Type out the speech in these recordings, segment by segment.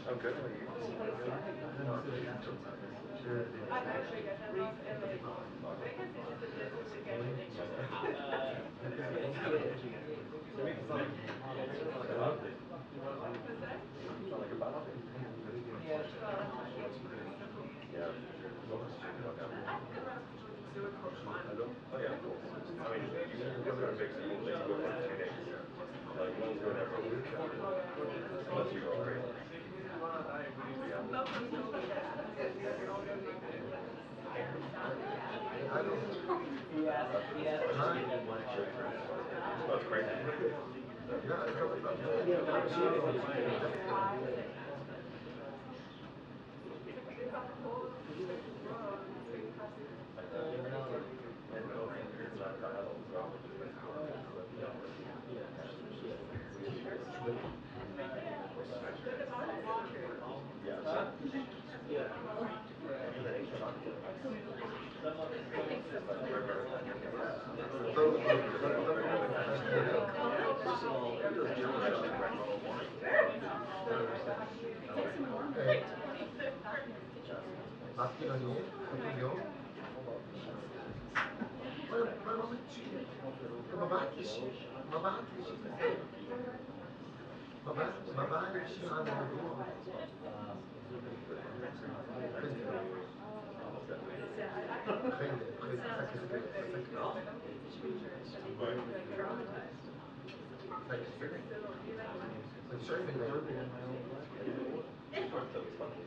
I'm good. How are you? Sound like a bad thing. Yeah. Oh yeah, of course. I mean, you guys are in big school. They can go for 2 days. Like, no one's going there for a week. Unless you go crazy. But yeah. That's crazy. I know. And it's not dialogue as well, which is pretty cool. Yeah. And then he's not good. It's like very, very good. That was funny.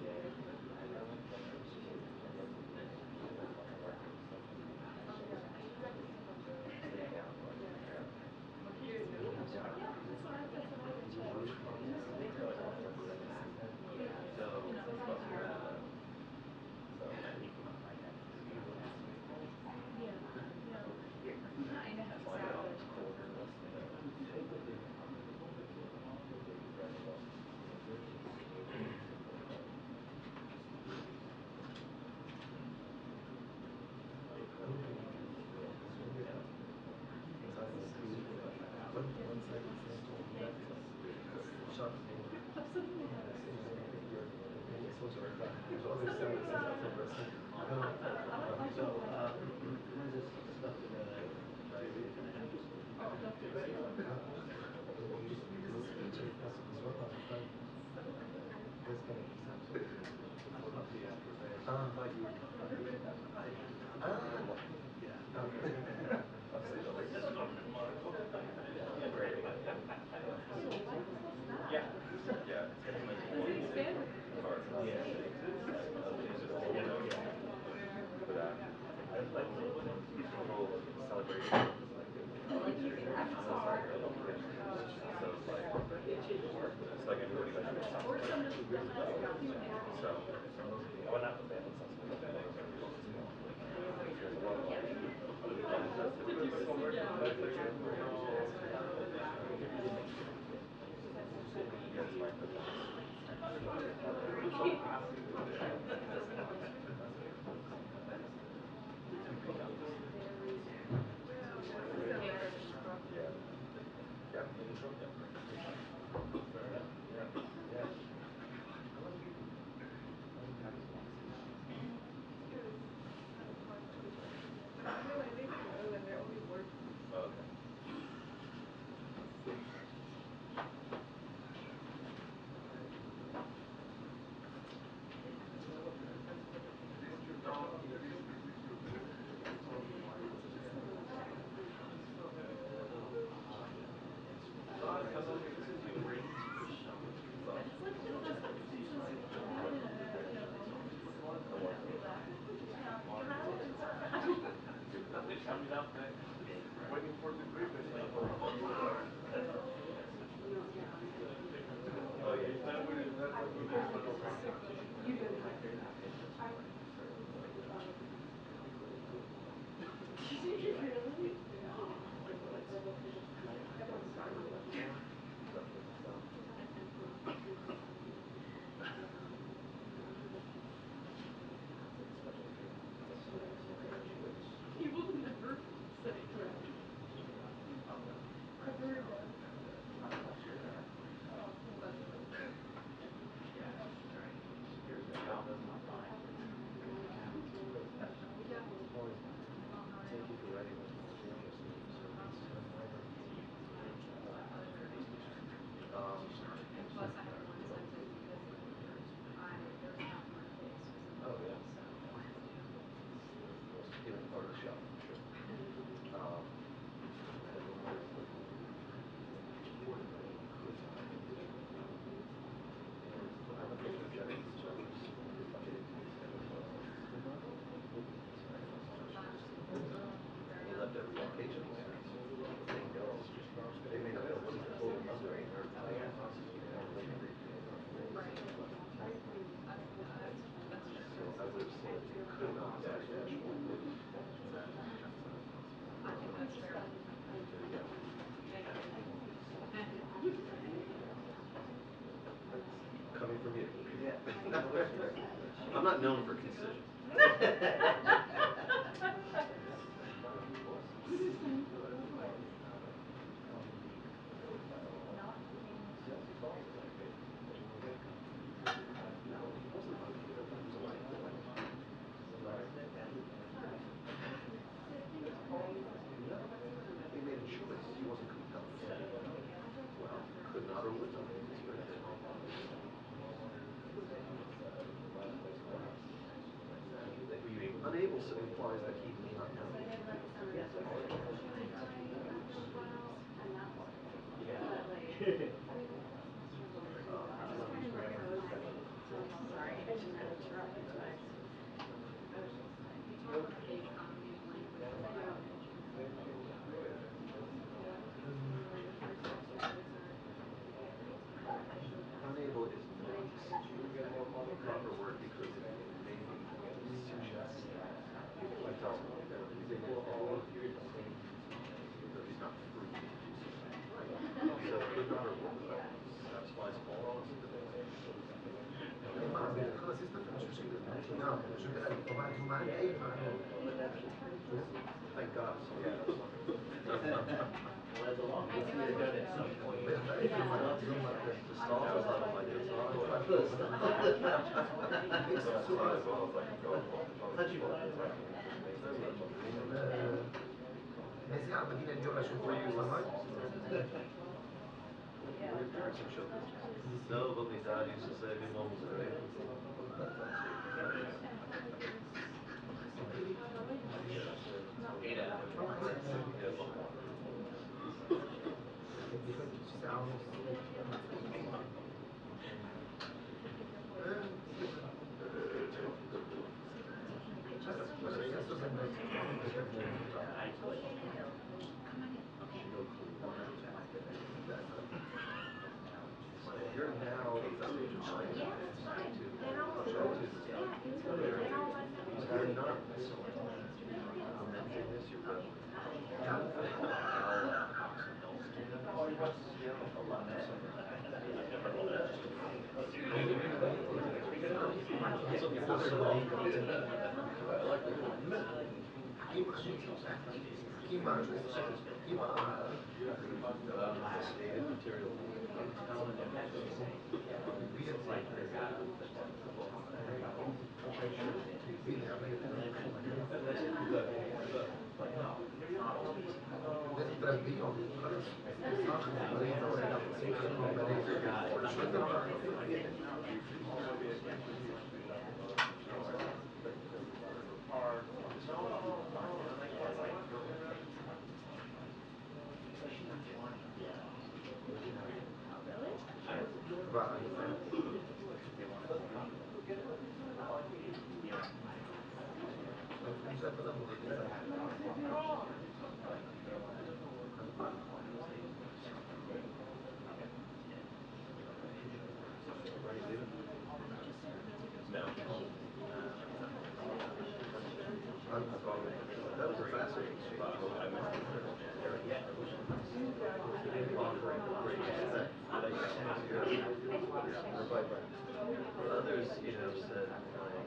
Great. Yeah, it's getting like one card. But people celebrating sorry, so it's like everybody got to something. So I wouldn't have to ban something. Yeah, it's fine. Yeah. Yeah, making sure. Oh, okay. Oh yeah. Most healing part of the shop, for sure. I'm a big energetic, so I was getting to these kind of and he left every location. They know. They may not know what his total number is. So I would have said it could not dash dash one. Coming from you. Yeah. I'm not known for concision. He wasn't ugly, but he was likable. No. He made a choice. He wasn't compelled to stay. Well, could not or would not. It's very different. Unable implies that he may not know. Unable is not the proper word because it maybe suggests that he doesn't want to do it. Or he's not free to do so. So could not or would not satisfies all possibilities. Thank God someone does. Well, that's a long. We'll see it done at some point. The stalls was on like this. No, but my dad used to say my mom was great. You're now at the stage of life to you're not lamenting this, you're reveling. Some people are so stated material. That was a fascinating exchange. Offering great respect. Others, said, like,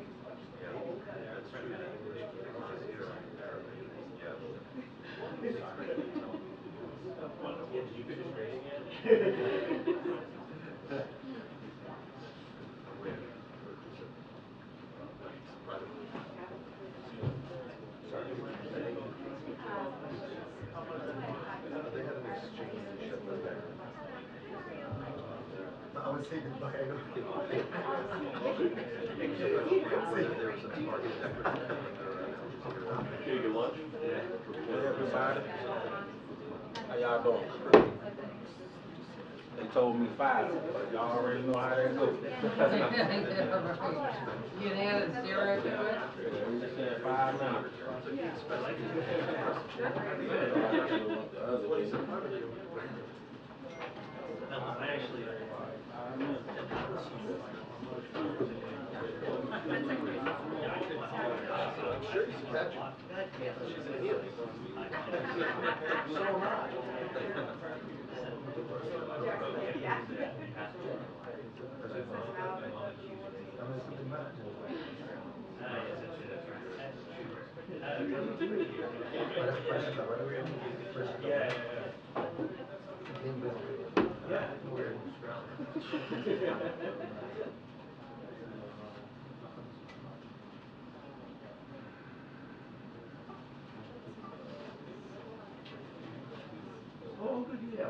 that's true, the English communities here are Arabic. Yeah, did you finish grading yet? Where? They had an exchange at the bank. Get your lunch? Hey everybody, how y'all doing? They told me 5, but y'all already know how that goes. You can add a 0 to it? Yeah, we just said 5 minutes. The other way. Actually, 5 minutes. I'm sure you can catch her. She's in heels. So am I. Oh, good, yeah.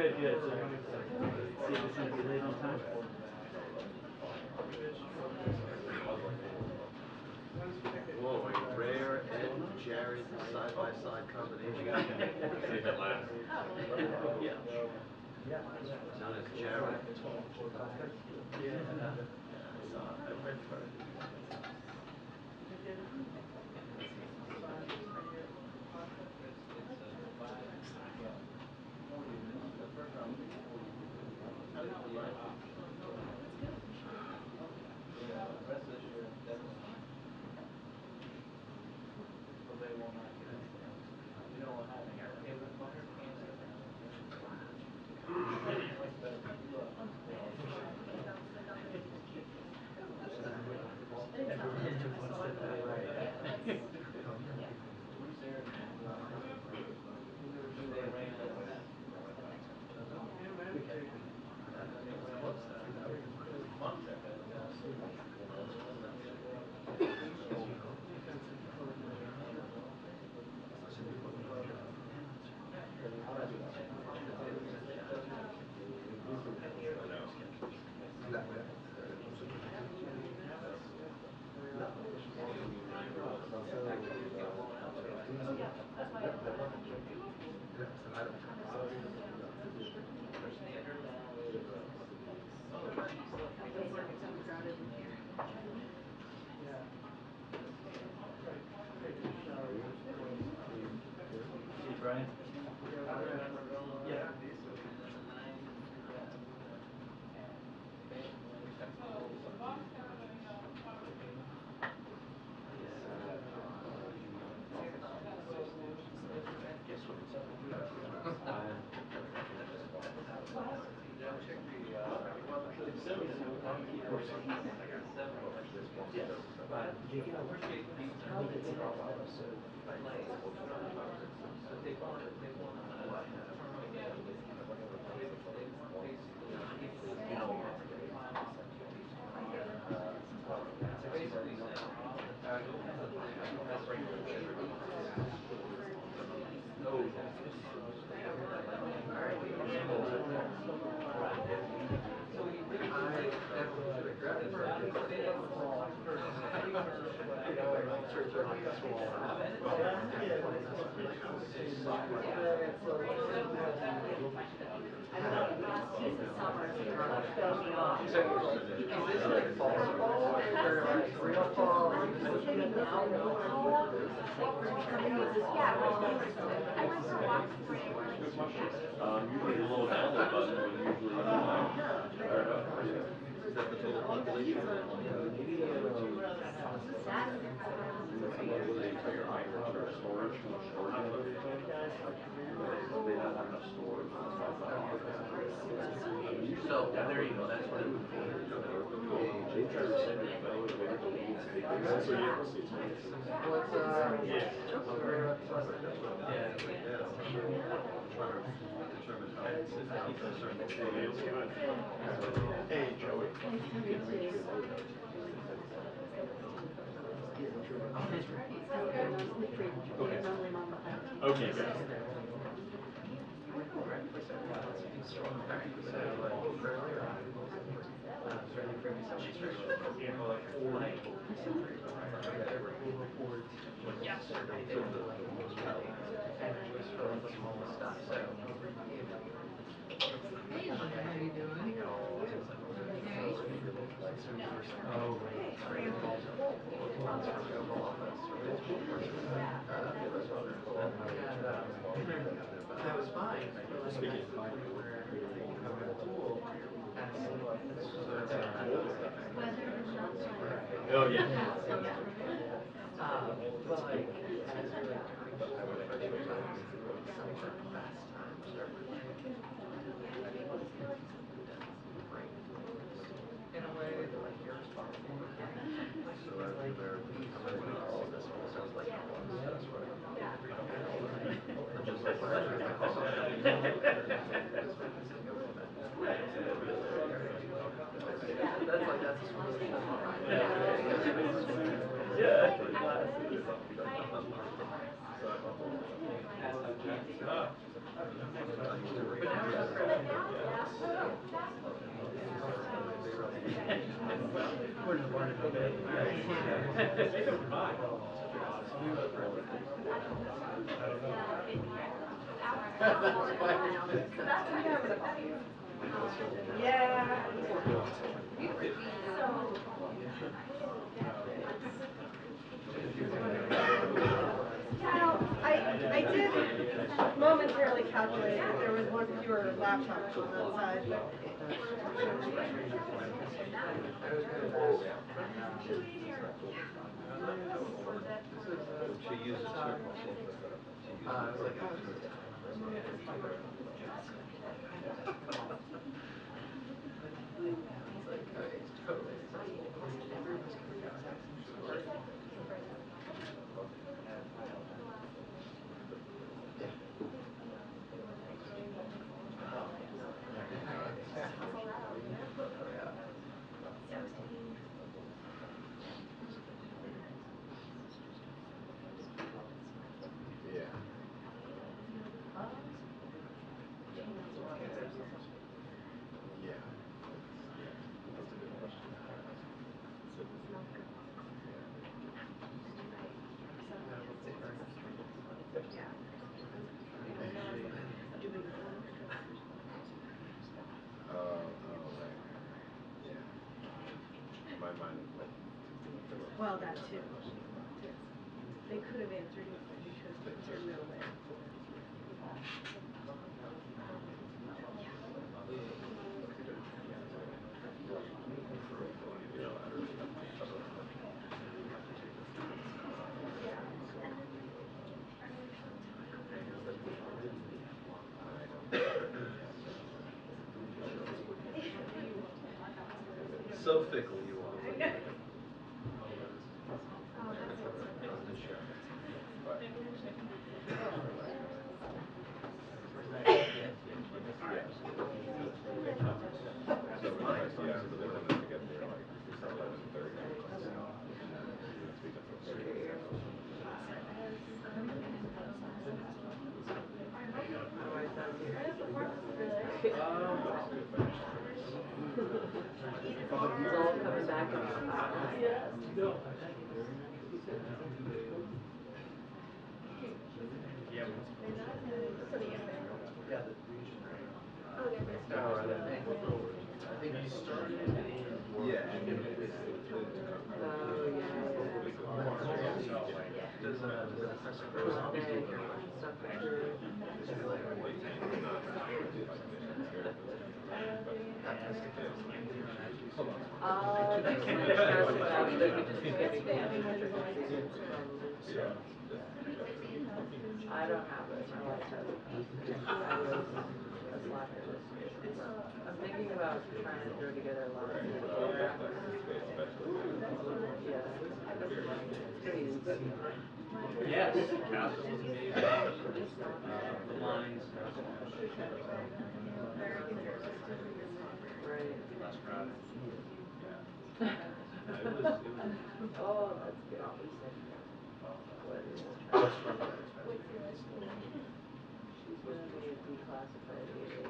good, good. So, see if it's going to be late on time. Whoa, a rare Ed and Jared side-by-side combination. Save it last. Yeah. Known as Jared. Brian? Yeah. Usually the little download button would usually fire it up. Is that the total population? For your items or storage, they don't have enough storage. So, there you go, that's what it would be. They try to send you a photo of everything. Hey, Joey. Okay, good. Hey, how you doing? Okay. That was fine. Oh, yeah. In a way, they're like you're responsible. So they're all this stuff like that's what I'm just like that's like that's I did momentarily calculate that there was one fewer laptop on that side, but She uses circles. I was like, Yeah. Yeah. That's a good question. Right. Yeah. My mind went. well, that too. They could have answered you because there's no way. So fickle you are. It's all coming back in the Yeah. Yeah, the region, right? Oh, yeah, but it's Oh, not. I think you started in yeah. Oh, yeah. Does that press Stuff like that. Just like stress about it, we just keep getting probably. I don't have it, my wife has it. I was a slacker this year. I'm thinking about trying to throw together a lot of yeah. It's pretty easy. Yes, capitalism is the lines. Right. Less crowded. Oh, that's good. What is trash? She's gonna be a declassified agent.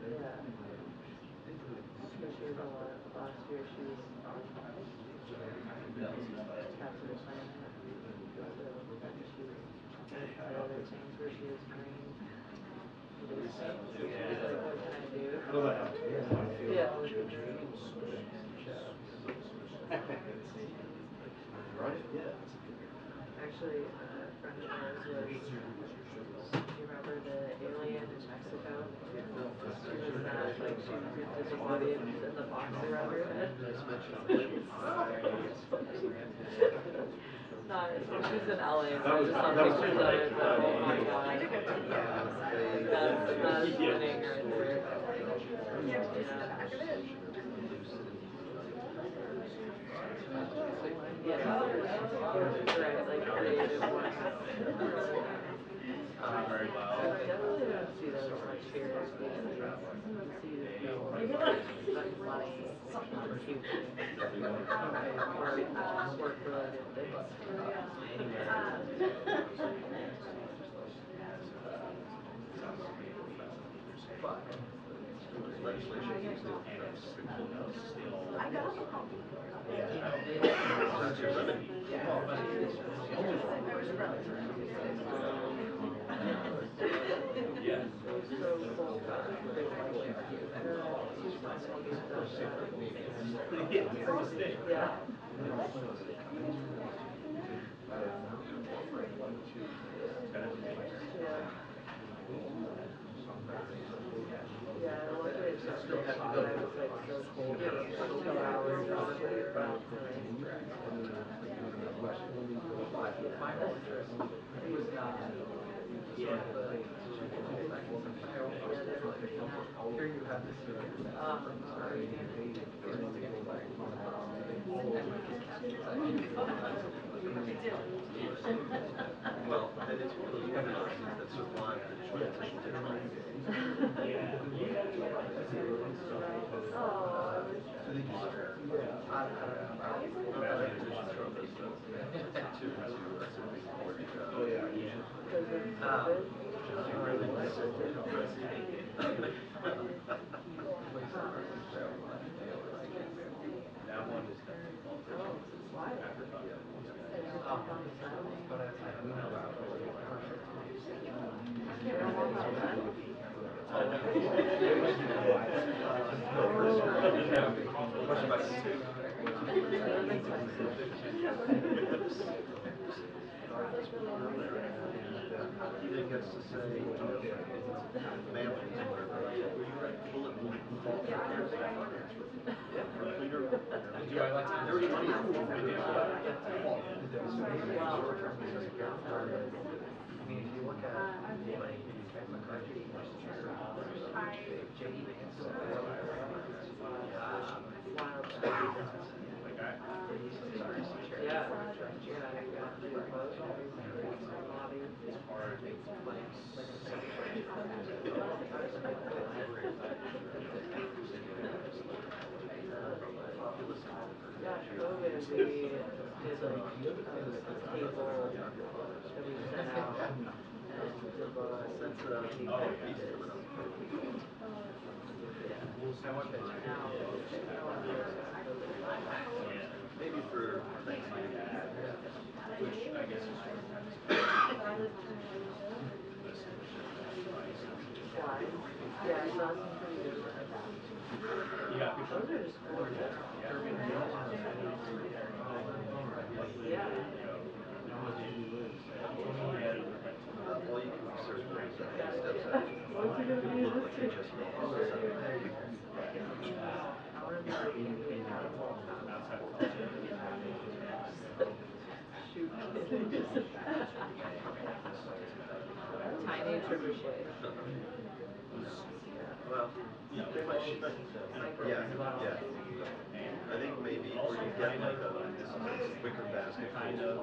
Yeah. So she was a lot. Last year she was captain of planet. So she was other things where she was green. Like, what can I do? Yeah. Right? Yeah. Actually, a friend of hers was, you remember the alien in Mexico? She was that, like, she was disembodied in the box around her head. Nice. She's in LA, so I just saw pictures of it, so oh my god. That's winning right there. Yeah. Right, like creative ones. Very loud. I definitely don't see those much here. You see like money, cute things, or work-related things. But legislation needs to address still. I got it. That's your remedy. Yeah. Yeah. Yeah, I looked at it just still have to go. I was like so cold for 2 hours or something, but I'm feeling Here you have this. Well, and it's one of those universities that survived the transition to Oh yeah. That one is It gets to say, man, bullet point. Do I like to? There was money. I mean, if you look at like McCarthy, and we did like a table that we set out and the books and candy packages. Yeah. Now, Maybe for Thanksgiving, which I guess is for why? Yeah, I saw some pretty good ones. yeah, people. Those are just gorgeous. Kirby and Yeah. all you can search for is steps out. What's it gonna be? Look like they just made all this up. I wanna be like Indian Outside of culture. shoot tiny trebuchet. Well, yeah, yeah. I think maybe, or you get like a wicker basket kind of.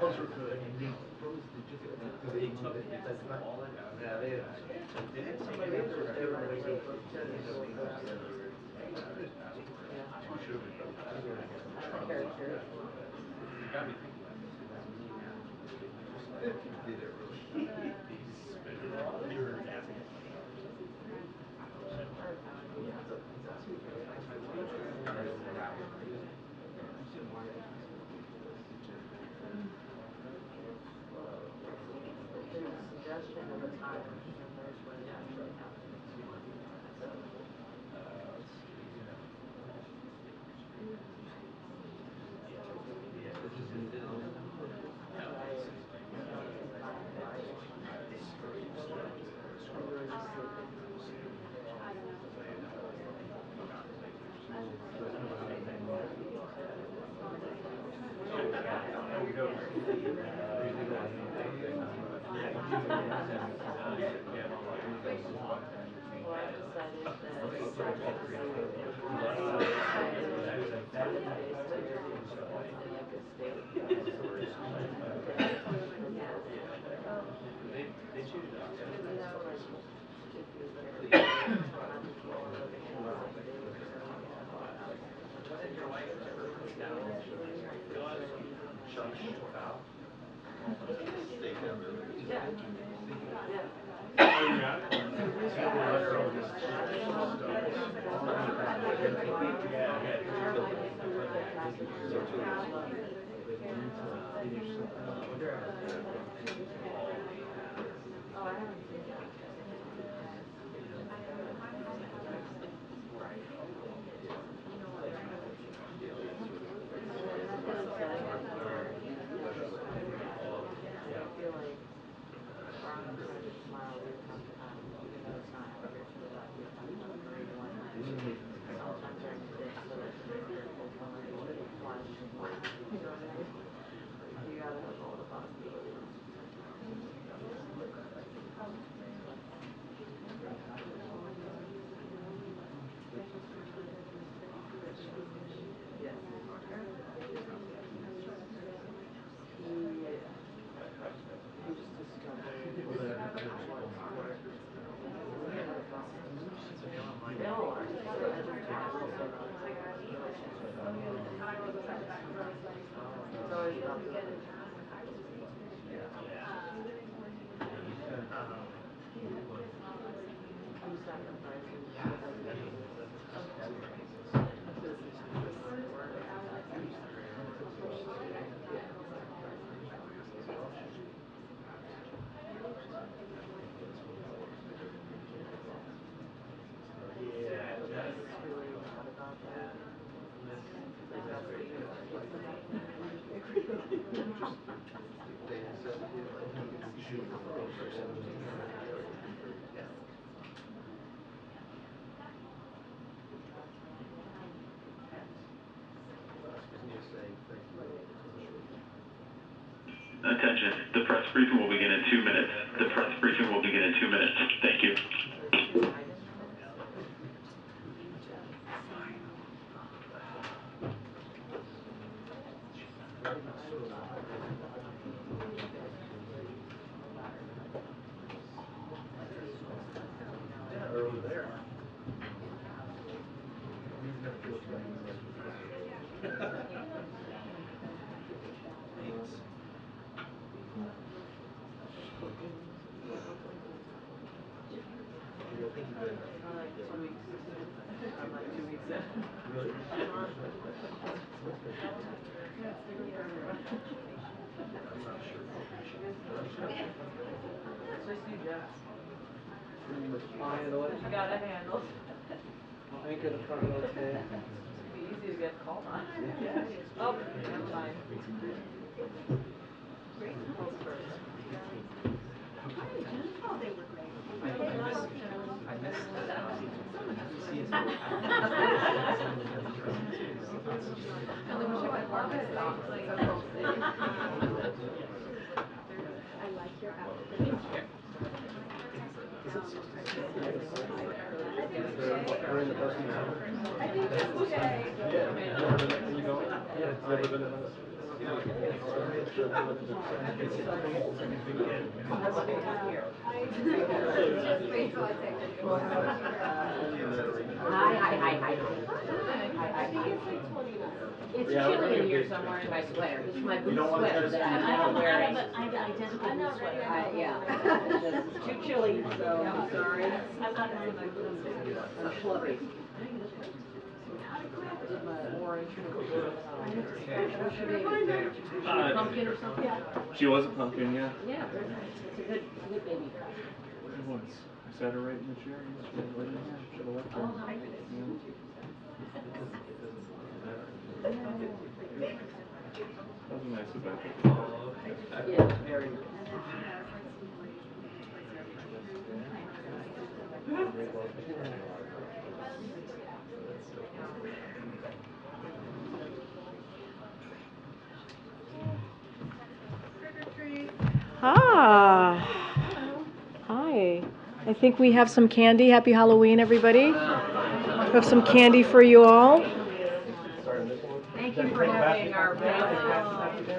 Those were good. They took all it out. Yeah, they had somebody there. Character. You got me thinking about it. Did it really? You're asking. There's a suggestion of a time and then there's when it actually happens. So, They changed it up. You gotta have all the possibilities. Yes. He just discovered they all are. It's always about the I'm sacrificing. This is Attention, the press briefing will begin in 2 minutes. The press briefing will begin in 2 minutes. Thank you. You got a handle. Anchor the front of the tail. It'd be easy to get called on. Oh, never mind. We're in the bus now. I think it's today. I think it's like 29. It's chilly in here somewhere in my sweater. This is my blue sweater that I'm wearing. I have an identical blue sweater. Yeah. It's too chilly, so I'm sorry. I'm schlubby. Did my orange. What's your baby? Pumpkin or something? She was a pumpkin, yeah. Yeah, very nice. It's a good baby. It was. I sat her right in the chair. She was right in here. Should have left her. Oh, hi. That was a nice event. Yeah, very nice. Ah, hi. I think we have some candy. Happy Halloween, everybody. We have some candy for you all. Thank you for having our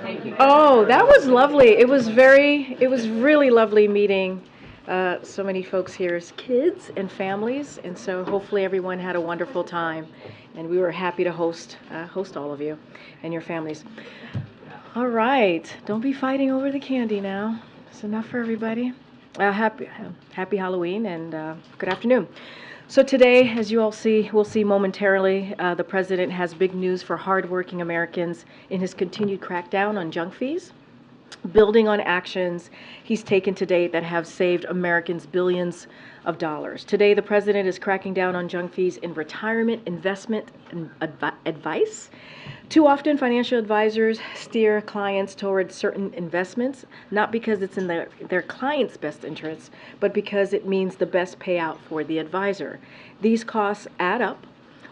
Thank you. Oh, that was lovely. It was really lovely meeting so many folks here as kids and families, and so hopefully everyone had a wonderful time, and we were happy to host all of you and your families. All right, don't be fighting over the candy now. It's enough for everybody. Happy Halloween and good afternoon. So today, as you all we'll see momentarily, the president has big news for hardworking Americans in his continued crackdown on junk fees, building on actions he's taken to date that have saved Americans billions of dollars. Today, the president is cracking down on junk fees in retirement, investment, and advice. Too often, financial advisors steer clients towards certain investments, not because it's in their client's best interest, but because it means the best payout for the advisor. These costs add up.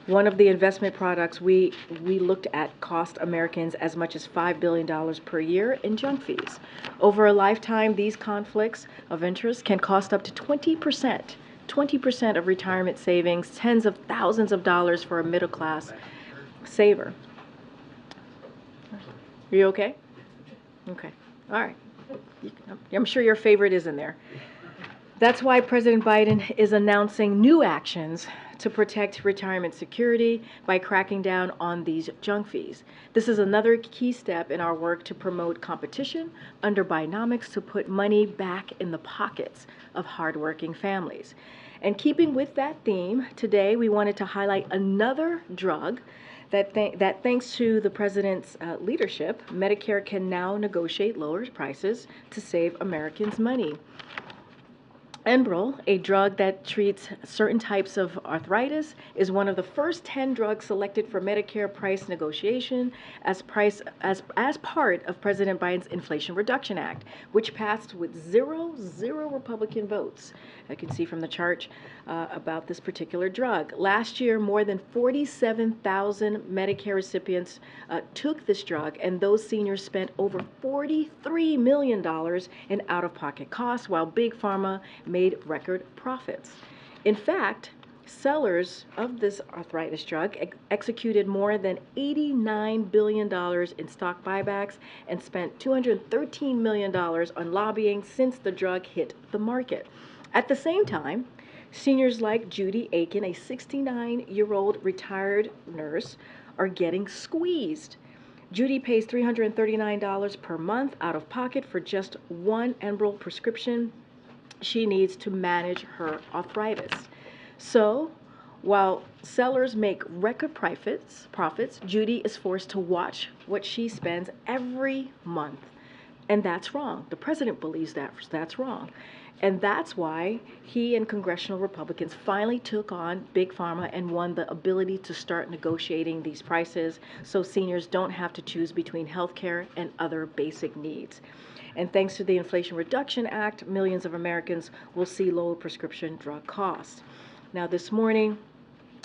One of the investment products we looked at cost Americans as much as $5 billion per year in junk fees. Over a lifetime, these conflicts of interest can cost up to 20% of retirement savings, tens of thousands of dollars for a middle-class saver. Are you okay? Okay. All right. I'm sure your favorite is in there. That's why President Biden is announcing new actions to protect retirement security by cracking down on these junk fees. This is another key step in our work to promote competition under Bidenomics to put money back in the pockets of hardworking families. And keeping with that theme, today we wanted to highlight another drug that thanks to the president's leadership, Medicare can now negotiate lower prices to save Americans money. Enbrel, a drug that treats certain types of arthritis, is one of the first 10 drugs selected for Medicare price negotiation as part of President Biden's Inflation Reduction Act, which passed with zero Republican votes. I can see from the chart about this particular drug. Last year, more than 47,000 Medicare recipients took this drug, and those seniors spent over $43 million in out-of-pocket costs, while Big Pharma made record profits. In fact, sellers of this arthritis drug executed more than $89 billion in stock buybacks and spent $213 million on lobbying since the drug hit the market. At the same time, seniors like Judy Aiken, a 69-year-old retired nurse, are getting squeezed. Judy pays $339 per month out of pocket for just one Enbrel prescription she needs to manage her arthritis. So, While sellers make record profits, Judy is forced to watch what she spends every month. And that's wrong. The president believes that's wrong. And that's why he and congressional Republicans finally took on Big Pharma and won the ability to start negotiating these prices so seniors don't have to choose between health care and other basic needs. And thanks to the Inflation Reduction Act, millions of Americans will see lower prescription drug costs. Now, this morning,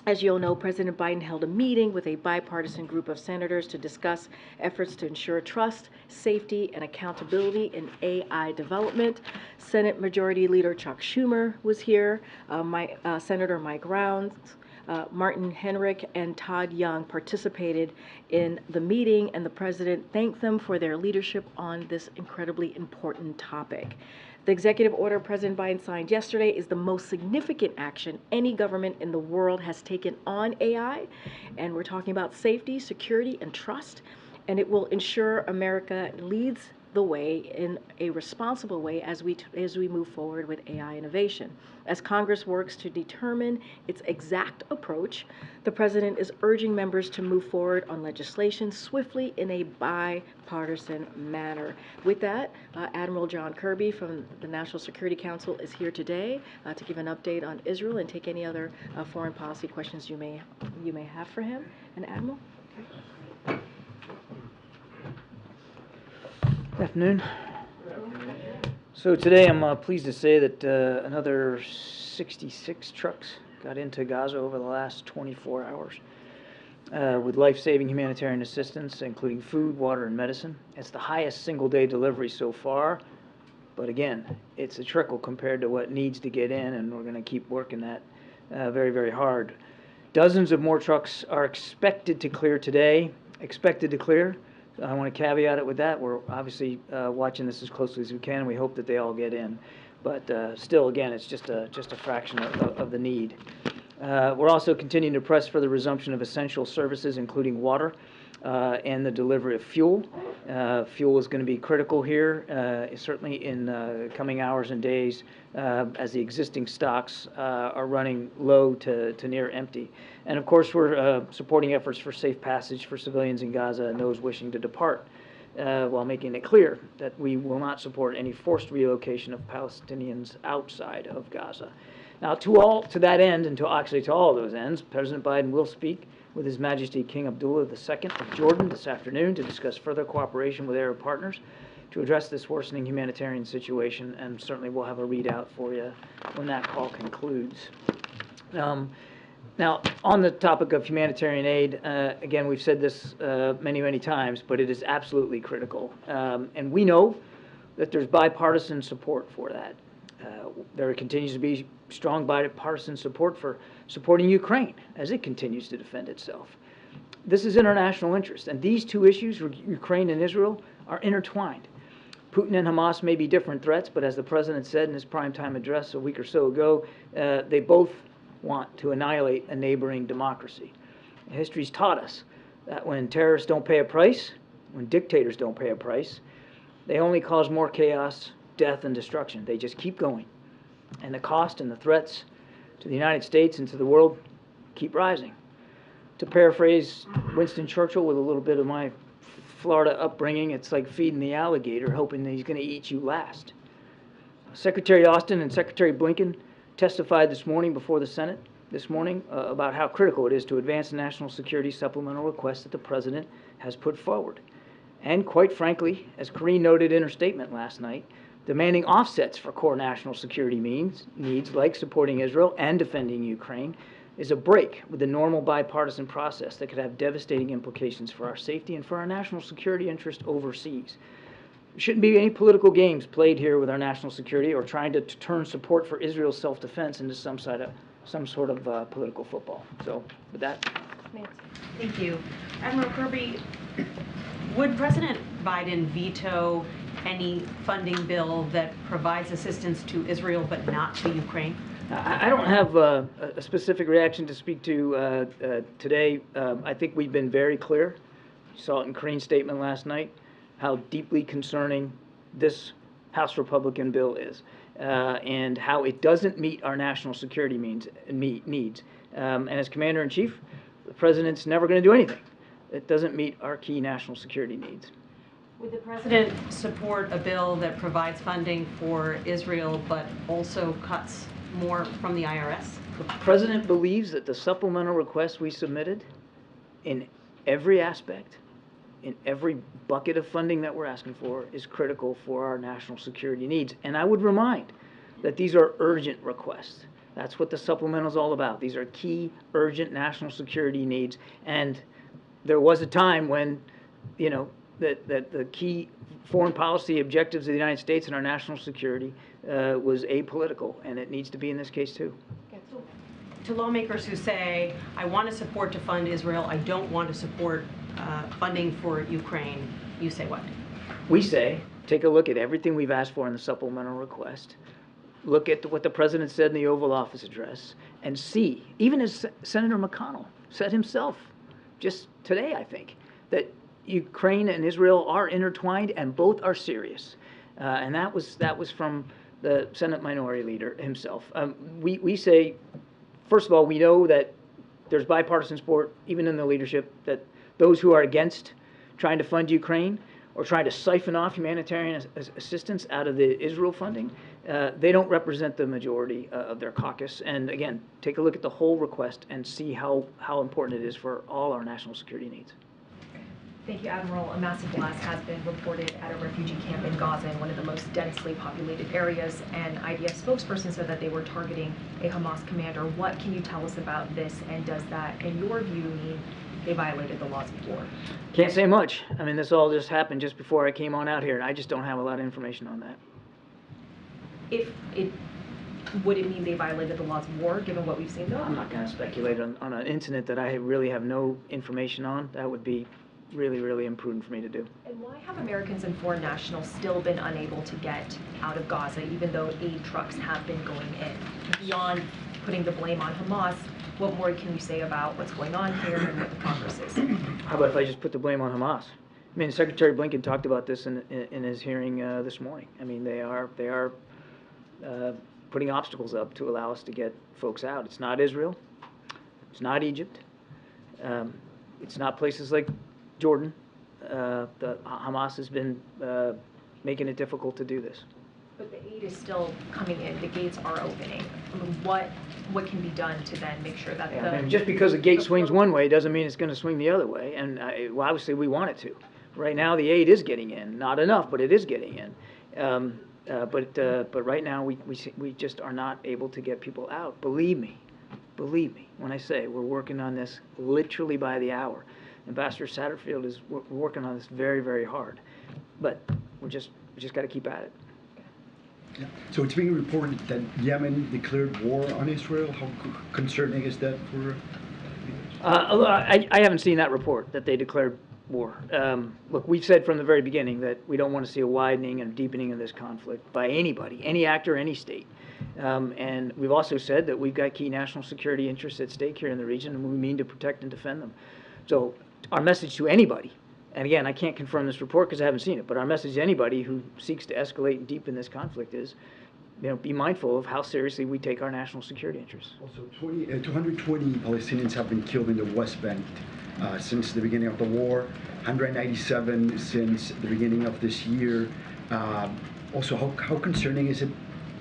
as you'll know, President Biden held a meeting with a bipartisan group of senators to discuss efforts to ensure trust, safety, and accountability in AI development. Senate Majority Leader Chuck Schumer was here, Senator Mike Rounds, Martin Henrich, and Todd Young participated in the meeting, and the president thanked them for their leadership on this incredibly important topic. The executive order President Biden signed yesterday is the most significant action any government in the world has taken on AI, and we're talking about safety, security, and trust, and it will ensure America leads the way in a responsible way as we move forward with AI innovation. As Congress works to determine its exact approach, the President is urging members to move forward on legislation swiftly in a bipartisan manner. With that, Admiral John Kirby from the National Security Council is here today to give an update on Israel and take any other foreign policy questions you may have for him. And Admiral? Okay. Good afternoon. So today I'm pleased to say that another 66 trucks got into Gaza over the last 24 hours with life-saving humanitarian assistance, including food, water, and medicine. It's the highest single-day delivery so far, but again, it's a trickle compared to what needs to get in, and we're going to keep working that very, very hard. Dozens of more trucks are expected to clear today, I want to caveat it with that. We're obviously watching this as closely as we can, and we hope that they all get in. But still, again, it's just a fraction of the need. We're also continuing to press for the resumption of essential services, including water and the delivery of fuel. Fuel is going to be critical here, certainly in coming hours and days, as the existing stocks are running low to near empty. And of course, we're supporting efforts for safe passage for civilians in Gaza and those wishing to depart, while making it clear that we will not support any forced relocation of Palestinians outside of Gaza. Now, to that end, and to all of those ends, President Biden will speak with His Majesty King Abdullah II of Jordan this afternoon to discuss further cooperation with Arab partners to address this worsening humanitarian situation, and certainly we'll have a readout for you when that call concludes. Now, on the topic of humanitarian aid, again, we've said this many, many times, but it is absolutely critical. And we know that there's bipartisan support for that. There continues to be strong bipartisan support for supporting Ukraine as it continues to defend itself. This is international interest, and these two issues, Ukraine and Israel, are intertwined. Putin and Hamas may be different threats, but as the president said in his primetime address a week or so ago, they both want to annihilate a neighboring democracy. History's taught us that when terrorists don't pay a price, when dictators don't pay a price, they only cause more chaos, death, and destruction. They just keep going. And the cost and the threats to the United States and to the world keep rising. To paraphrase Winston Churchill with a little bit of my Florida upbringing, it's like feeding the alligator, hoping that he's going to eat you last. Secretary Austin and Secretary Blinken testified this morning before the Senate about how critical it is to advance the national security supplemental request that the president has put forward. And quite frankly, as Karine noted in her statement last night, demanding offsets for core national security needs like supporting Israel and defending Ukraine is a break with the normal bipartisan process that could have devastating implications for our safety and for our national security interest overseas. There shouldn't be any political games played here with our national security or trying to turn support for Israel's self-defense into some sort of political football. So with that. Thank you. Admiral Kirby, would President Biden veto any funding bill that provides assistance to Israel but not to Ukraine? I don't have a specific reaction to speak to today. I think we've been very clear. You saw it in Karine's statement last night, how deeply concerning this House Republican bill is, and how it doesn't meet our national security needs. And as Commander-in-Chief, the President's never going to do anything that doesn't meet our key national security needs. Would the President support a bill that provides funding for Israel but also cuts more from the IRS? The President believes that the supplemental request we submitted in every aspect, in every bucket of funding that we're asking for, is critical for our national security needs. And I would remind that these are urgent requests. That's what the supplemental is all about. These are key, urgent national security needs. And there was a time when, you know, that the key foreign policy objectives of the United States and our national security was apolitical, and it needs to be in this case too. To lawmakers who say, I want to support to fund Israel, I don't want to support funding for Ukraine, you say what? We say, take a look at everything we've asked for in the supplemental request, look at what the President said in the Oval Office address, and see, even as Senator McConnell said himself just today, I think, that Ukraine and Israel are intertwined and both are serious. And that was from the Senate Minority Leader himself. We say, first of all, we know that there's bipartisan support, even in the leadership, that those who are against trying to fund Ukraine or trying to siphon off humanitarian assistance out of the Israel funding, they don't represent the majority of their caucus. And again, take a look at the whole request and see how important it is for all our national security needs. Thank you, Admiral. A massive blast has been reported at a refugee camp in Gaza, in one of the most densely populated areas, and IDF spokesperson said that they were targeting a Hamas commander. What can you tell us about this, and does that, in your view, mean they violated the laws of war? Can't say much. I mean, this all just happened just before I came on out here, and I just don't have a lot of information on that. Would it mean they violated the laws of war, given what we've seen, though? I'm not going to speculate on an incident that I really have no information on. That would be really, really imprudent for me to do. And why have Americans and foreign nationals still been unable to get out of Gaza, even though aid trucks have been going in? Beyond putting the blame on Hamas, what more can you say about what's going on here and what the Congress is? How about if I just put the blame on Hamas? I mean, Secretary Blinken talked about this in his hearing this morning. I mean, they are putting obstacles up to allow us to get folks out. It's not Israel. It's not Egypt. It's not places like Jordan. The Hamas has been making it difficult to do this. But the aid is still coming in. The gates are opening. I mean, what can be done to then make sure that I mean, just because a gate swings one way doesn't mean it's going to swing the other way. And well, obviously we want it to. Right now the aid is getting in. Not enough, but it is getting in. But right now we just are not able to get people out. Believe me when I say we're working on this literally by the hour. Ambassador Satterfield is working on this very, very hard, but we just got to keep at it. Yeah. So it's being reported that Yemen declared war on Israel. How concerning is that for? I haven't seen that report that they declared war. Look, we've said from the very beginning that we don't want to see a widening and deepening of this conflict by anybody, any actor, any state. And we've also said that we've got key national security interests at stake here in the region, and we mean to protect and defend them. So our message to anybody, and again, I can't confirm this report because I haven't seen it, but our message to anybody who seeks to escalate and deepen this conflict is, be mindful of how seriously we take our national security interests. Also, 220 Palestinians have been killed in the West Bank since the beginning of the war, 197 since the beginning of this year. Also, how concerning is it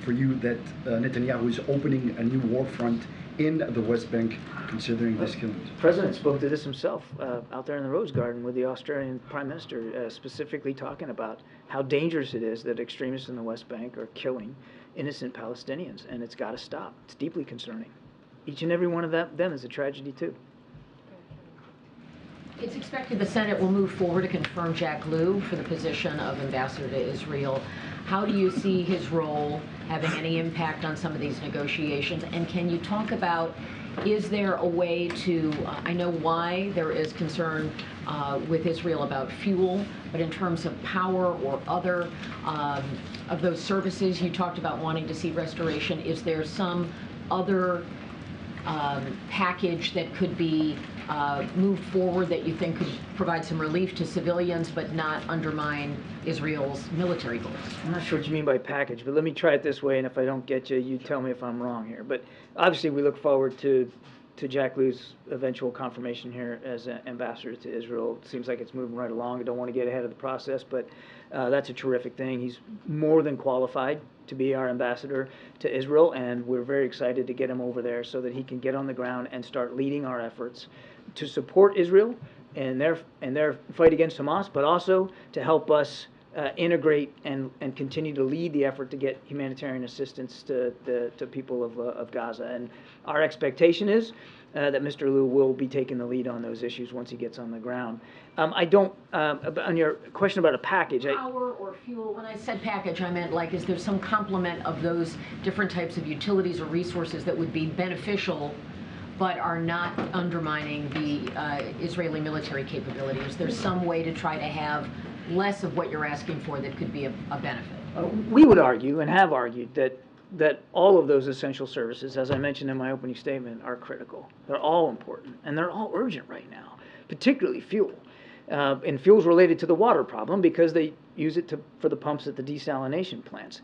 for you that Netanyahu is opening a new war front in the West Bank, considering this killing? The President spoke to this himself out there in the Rose Garden with the Australian Prime Minister, specifically talking about how dangerous it is that extremists in the West Bank are killing innocent Palestinians, and it's got to stop. It's deeply concerning. Each and every one of them is a tragedy too. It's expected the Senate will move forward to confirm Jack Lew for the position of ambassador to Israel. How do you see his role having any impact on some of these negotiations? And can you talk about, is there a way to, I know why there is concern with Israel about fuel, but in terms of power or other of those services, you talked about wanting to see restoration. Is there some other package that could be moved forward that you think could provide some relief to civilians but not undermine Israel's military goals? I'm not sure what you mean by package, but let me try it this way, and if I don't get you, you tell me if I'm wrong here. But obviously we look forward to to Jack Liu's eventual confirmation here as an ambassador to Israel. It seems like it's moving right along. I don't want to get ahead of the process, but that's a terrific thing. He's more than qualified to be our ambassador to Israel, and we're very excited to get him over there so that he can get on the ground and start leading our efforts to support Israel in their fight against Hamas, but also to help us integrate and continue to lead the effort to get humanitarian assistance to people of Gaza. And our expectation is that Mr. Liu will be taking the lead on those issues once he gets on the ground. On your question about a package, Power or fuel, when I said package, I meant like, is there some complement of those different types of utilities or resources that would be beneficial but are not undermining the Israeli military capability? Is there some way to try to have less of what you're asking for that could be a benefit? We would argue and have argued that all of those essential services, as I mentioned in my opening statement, are critical. They're all important, and they're all urgent right now, particularly fuel. And fuel's related to the water problem because they use it for the pumps at the desalination plants.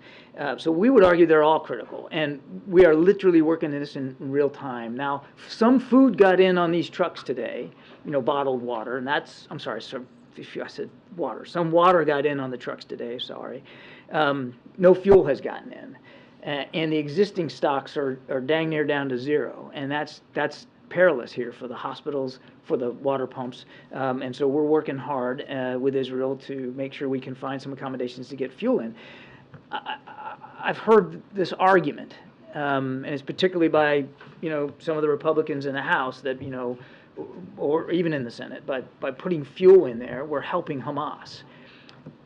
So we would argue they're all critical, and we are literally working this in real time. Now, some food got in on these trucks today, bottled water, and that's, I'm sorry, sir, I said water. Some water got in on the trucks today, sorry. No fuel has gotten in. And the existing stocks are dang near down to zero, and that's perilous here for the hospitals, for the water pumps, and so we're working hard with Israel to make sure we can find some accommodations to get fuel in. I've heard this argument, and it's particularly by some of the Republicans in the House that or even in the Senate, by putting fuel in there, we're helping Hamas.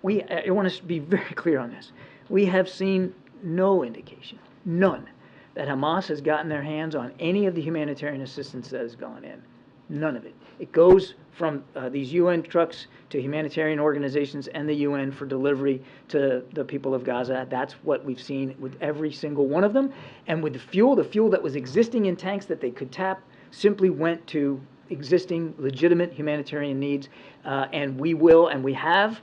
I want to be very clear on this. We have seen no indication, none, that Hamas has gotten their hands on any of the humanitarian assistance that has gone in. None of it. It goes from these UN trucks to humanitarian organizations and the UN for delivery to the people of Gaza. That's what we've seen with every single one of them. And with the fuel that was existing in tanks that they could tap simply went to existing legitimate humanitarian needs. And we will, and we have,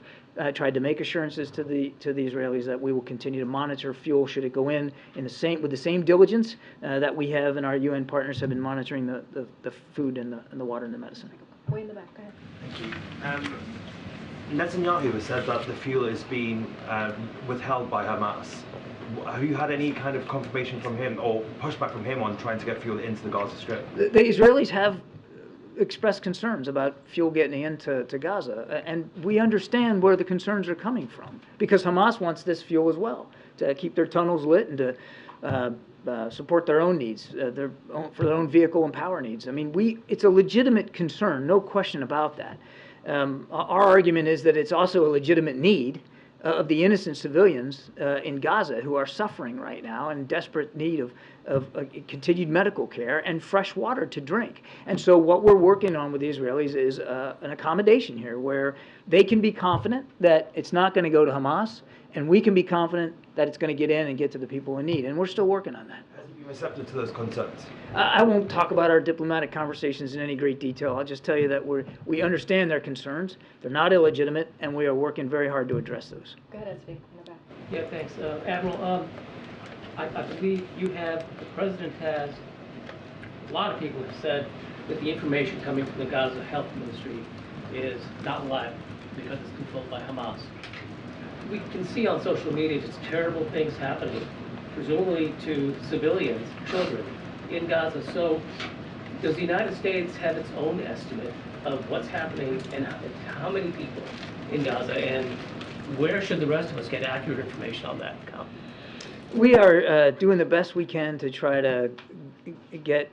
tried to make assurances to the Israelis that we will continue to monitor fuel should it go in with the same diligence that we have and our UN partners have been monitoring the food and the water and the medicine. Way in the back, go ahead. Thank you. Netanyahu has said that the fuel is being withheld by Hamas. Have you had any kind of confirmation from him or pushback from him on trying to get fuel into the Gaza Strip? The Israelis have expressed concerns about fuel getting into Gaza, and we understand where the concerns are coming from because Hamas wants this fuel as well to keep their tunnels lit and to support their own needs, for their own vehicle and power needs. I mean, it's a legitimate concern, no question about that. Our argument is that it's also a legitimate need of the innocent civilians in Gaza who are suffering right now and in desperate need of continued medical care and fresh water to drink. And so what we're working on with the Israelis is an accommodation here where they can be confident that it's not going to go to Hamas, and we can be confident that it's going to get in and get to the people in need. And we're still working on that. Has he been receptive to those concerns? I won't talk about our diplomatic conversations in any great detail. I'll just tell you that we understand their concerns. They're not illegitimate, and we are working very hard to address those. Go ahead, Esvi, in the back. Yeah, thanks. Admiral, I believe the President has, a lot of people have said that the information coming from the Gaza Health Ministry is not reliable because it's controlled by Hamas. We can see on social media just terrible things happening, presumably to civilians, children in Gaza. So does the United States have its own estimate of what's happening and how many people in Gaza, and where should the rest of us get accurate information on that count? We are doing the best we can to try to get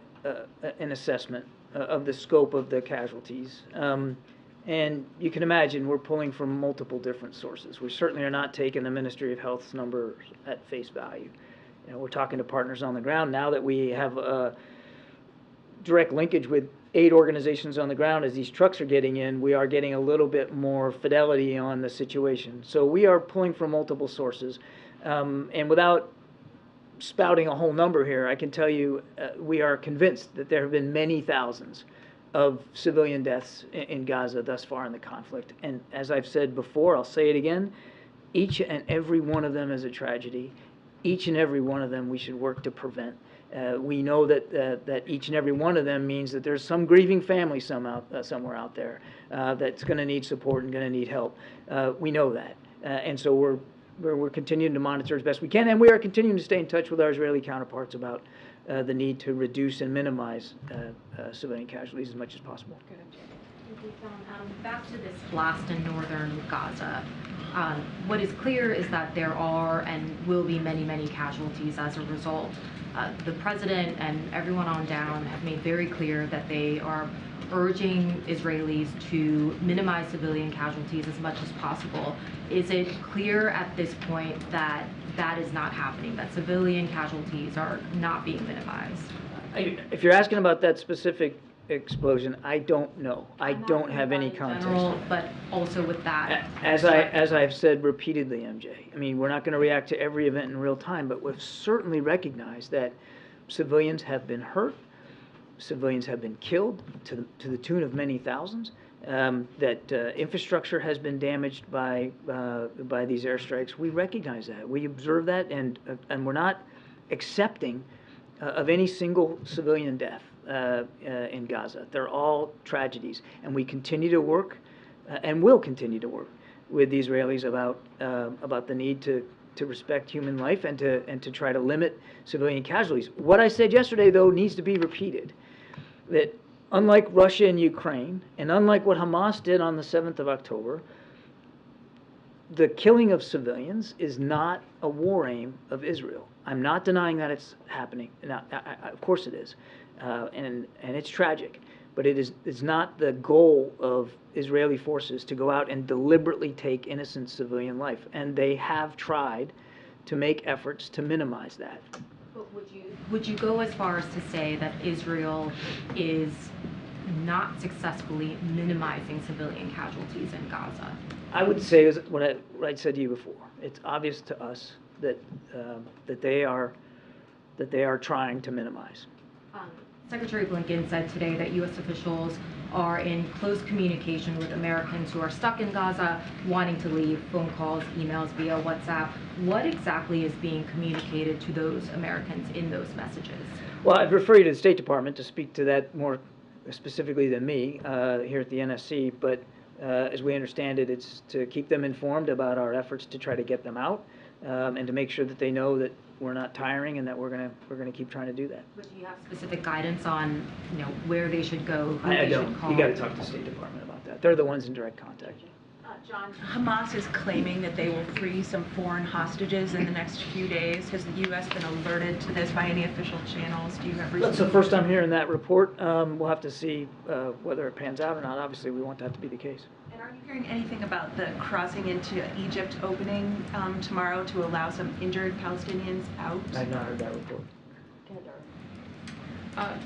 an assessment of the scope of the casualties. And you can imagine we're pulling from multiple different sources. We certainly are not taking the Ministry of Health's numbers at face value. We're talking to partners on the ground now that we have a direct linkage with aid organizations on the ground. As these trucks are getting in, we are getting a little bit more fidelity on the situation. So we are pulling from multiple sources. And without spouting a whole number here, I can tell you we are convinced that there have been many thousands of civilian deaths in Gaza thus far in the conflict. And as I've said before, I'll say it again, each and every one of them is a tragedy. Each and every one of them we should work to prevent. We know that each and every one of them means that there's some grieving family somewhere out there that's going to need support and going to need help. We know that, and so we're continuing to monitor as best we can, and we are continuing to stay in touch with our Israeli counterparts about the need to reduce and minimize civilian casualties as much as possible. Back to this blast in northern Gaza. What is clear is that there are and will be many, many casualties as a result. The president and everyone on down have made very clear that they are urging Israelis to minimize civilian casualties as much as possible. Is it clear at this point that that is not happening, that civilian casualties are not being minimized? If you're asking about that specific explosion, I don't know. I don't have any context. General, but also with that. As I've said repeatedly, MJ, I mean, we're not going to react to every event in real time, but we've certainly recognized that civilians have been hurt, civilians have been killed to the tune of many thousands, that infrastructure has been damaged by these airstrikes. We recognize that. We observe that, and we're not accepting of any single civilian death in Gaza. They're all tragedies, and we continue to work and will continue to work with the Israelis about the need to respect human life and to try to limit civilian casualties. What I said yesterday, though, needs to be repeated, that unlike Russia and Ukraine, and unlike what Hamas did on the 7th of October, the killing of civilians is not a war aim of Israel. I'm not denying that it's happening. Now, of course it is. And it's tragic, but it's not the goal of Israeli forces to go out and deliberately take innocent civilian life, and they have tried to make efforts to minimize that. But would you go as far as to say that Israel is not successfully minimizing civilian casualties in Gaza? I would say what I said to you before. It's obvious to us that they are trying to minimize. Secretary Blinken said today that U.S. officials are in close communication with Americans who are stuck in Gaza, wanting to leave, phone calls, emails via WhatsApp. What exactly is being communicated to those Americans in those messages? Well, I'd refer you to the State Department to speak to that more specifically than me here at the NSC, but as we understand it, it's to keep them informed about our efforts to try to get them out and to make sure that they know that we're not tiring and that we're gonna keep trying to do that. But do you have specific guidance on, where they should go, who I they don't. should call? You got to talk to the State Department about that. They're the ones in direct contact. John, Hamas is claiming that they will free some foreign hostages in the next few days. Has the U.S. been alerted to this by any official channels? Do you have reason? That's the first time hearing that report. We'll have to see whether it pans out or not. Obviously, we want that to be the case. And are you hearing anything about the crossing into Egypt opening tomorrow to allow some injured Palestinians out? I've not heard that report.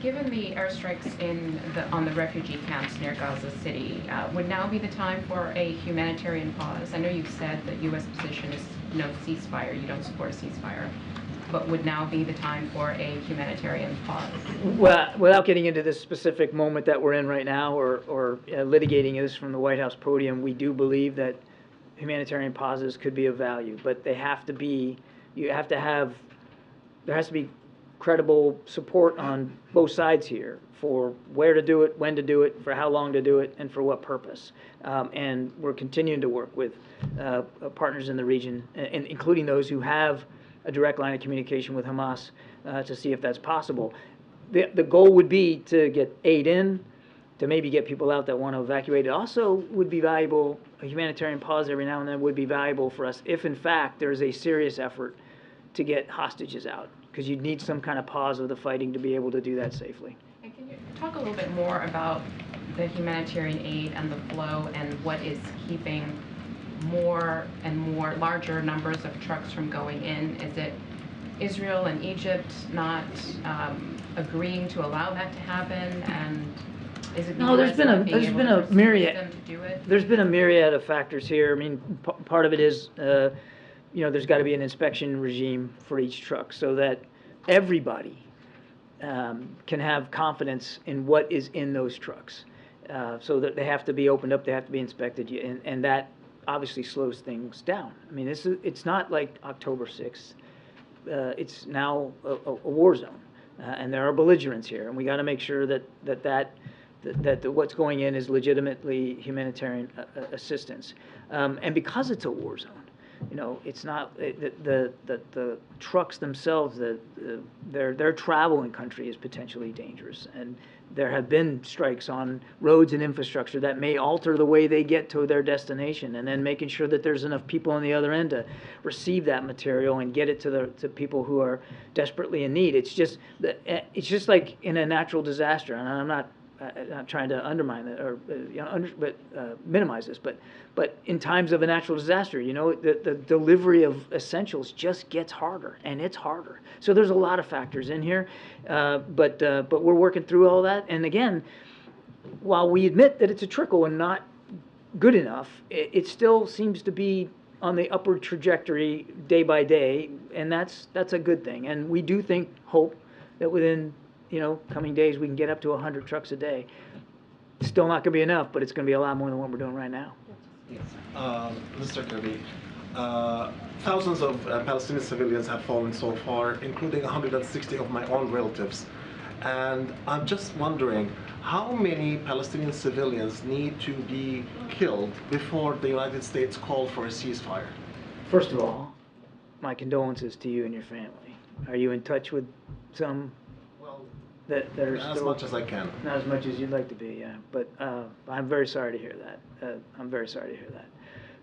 Given the airstrikes on the refugee camps near Gaza City, would now be the time for a humanitarian pause? I know you've said the U.S. position is no ceasefire, you don't support a ceasefire, but would now be the time for a humanitarian pause? Well, without getting into this specific moment that we're in right now or litigating this from the White House podium, we do believe that humanitarian pauses could be of value, but they have to be, there has to be credible support on both sides here for where to do it, when to do it, for how long to do it, and for what purpose. And we're continuing to work with partners in the region, including those who have a direct line of communication with Hamas to see if that's possible. The goal would be to get aid in, to maybe get people out that want to evacuate. It also would be valuable, a humanitarian pause every now and then would be valuable for us if in fact there's a serious effort to get hostages out, because you'd need some kind of pause of the fighting to be able to do that safely. And can you talk a little bit more about the humanitarian aid and the flow and what is keeping more and more larger numbers of trucks from going in? Is it Israel and Egypt not agreeing to allow that to happen? And is it the No, there's US been not being able to a persuade myriad. them to do it? There's been a myriad of factors here. I mean, part of it is, there's got to be an inspection regime for each truck so that everybody can have confidence in what is in those trucks. So that they have to be opened up, they have to be inspected, and that obviously slows things down. I mean, it's not like October 6th. It's now a war zone. And there are belligerents here, and we got to make sure that what's going in is legitimately humanitarian assistance. And because it's a war zone, you know, it's not the trucks themselves. Their travel in country is potentially dangerous, and there have been strikes on roads and infrastructure that may alter the way they get to their destination, and then making sure that there's enough people on the other end to receive that material and get it to people who are desperately in need. It's just like in a natural disaster, and I'm not trying to undermine it or minimize this, but in times of a natural disaster, you know, the delivery of essentials just gets harder, and it's harder. So there's a lot of factors in here, but we're working through all that. And again, while we admit that it's a trickle and not good enough, it still seems to be on the upward trajectory day by day, and that's a good thing. And we do hope that within, you know, coming days we can get up to 100 trucks a day. Still not going to be enough, but it's going to be a lot more than what we're doing right now. Yes. Mr. Kirby, thousands of Palestinian civilians have fallen so far, including 160 of my own relatives. And I'm just wondering, how many Palestinian civilians need to be killed before the United States called for a ceasefire? First of all, my condolences to you and your family. Are you in touch with some that are as much as I can? Not as much as you'd like to be, yeah. But I'm very sorry to hear that. I'm very sorry to hear that.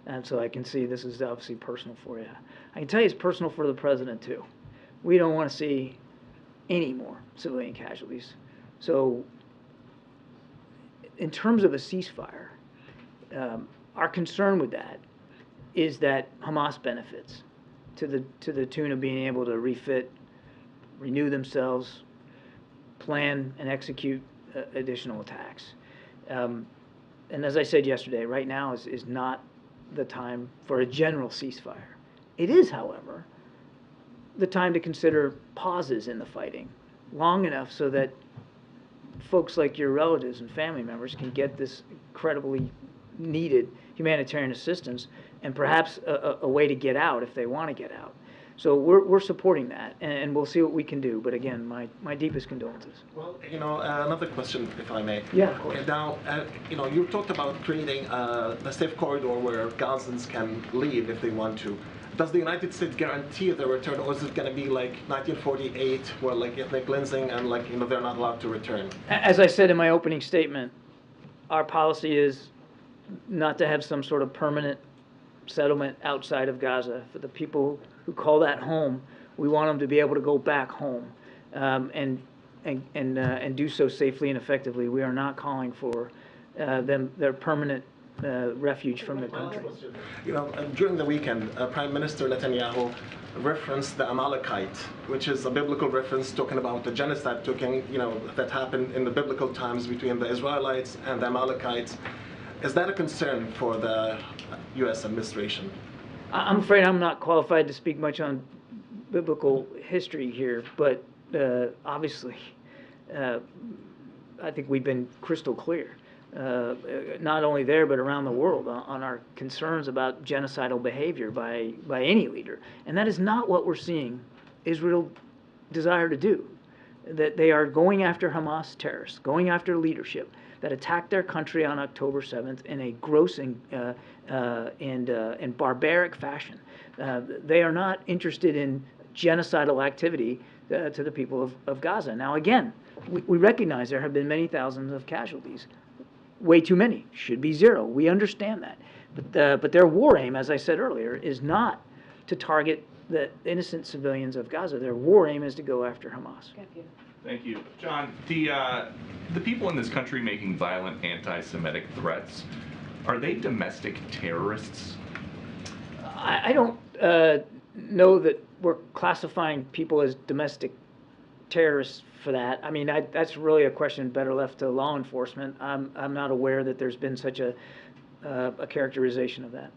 And so I can see this is obviously personal for you. I can tell you it's personal for the president too. We don't want to see any more civilian casualties. So in terms of a ceasefire, our concern with that is that Hamas benefits to the tune of being able to refit, renew themselves, plan and execute additional attacks. And as I said yesterday, right now is not the time for a general ceasefire. It is, however, the time to consider pauses in the fighting long enough so that folks like your relatives and family members can get this incredibly needed humanitarian assistance and perhaps a way to get out if they want to get out. So we're supporting that, and we'll see what we can do. But again, my deepest condolences. Well, you know, another question, if I may. Yeah, of course. Now, you know, you talked about creating a safe corridor where Gazans can leave if they want to. Does the United States guarantee their return, or is it going to be like 1948, where like ethnic cleansing and like, you know, they're not allowed to return? As I said in my opening statement, our policy is not to have some sort of permanent settlement outside of Gaza. For the people who call that home, we want them to be able to go back home, and do so safely and effectively. We are not calling for their permanent refuge from the country. You know, during the weekend, Prime Minister Netanyahu referenced the Amalekite, which is a biblical reference talking about the genocide that happened in the biblical times between the Israelites and the Amalekites. Is that a concern for the U.S. administration? I'm afraid I'm not qualified to speak much on biblical history here, but obviously, I think we've been crystal clear, not only there but around the world, on our concerns about genocidal behavior by any leader, and that is not what we're seeing Israel desire to do. That they are going after Hamas terrorists, going after leadership that attacked their country on October 7th in a gross and barbaric fashion. They are not interested in genocidal activity to the people of Gaza. Now, again, we recognize there have been many thousands of casualties. Way too many. Should be zero. We understand that. But their war aim, as I said earlier, is not to target the innocent civilians of Gaza. Their war aim is to go after Hamas. Thank you. John, the people in this country making violent anti-Semitic threats, are they domestic terrorists? I don't know that we're classifying people as domestic terrorists for that. I mean, that's really a question better left to law enforcement. I'm not aware that there's been such a characterization of that.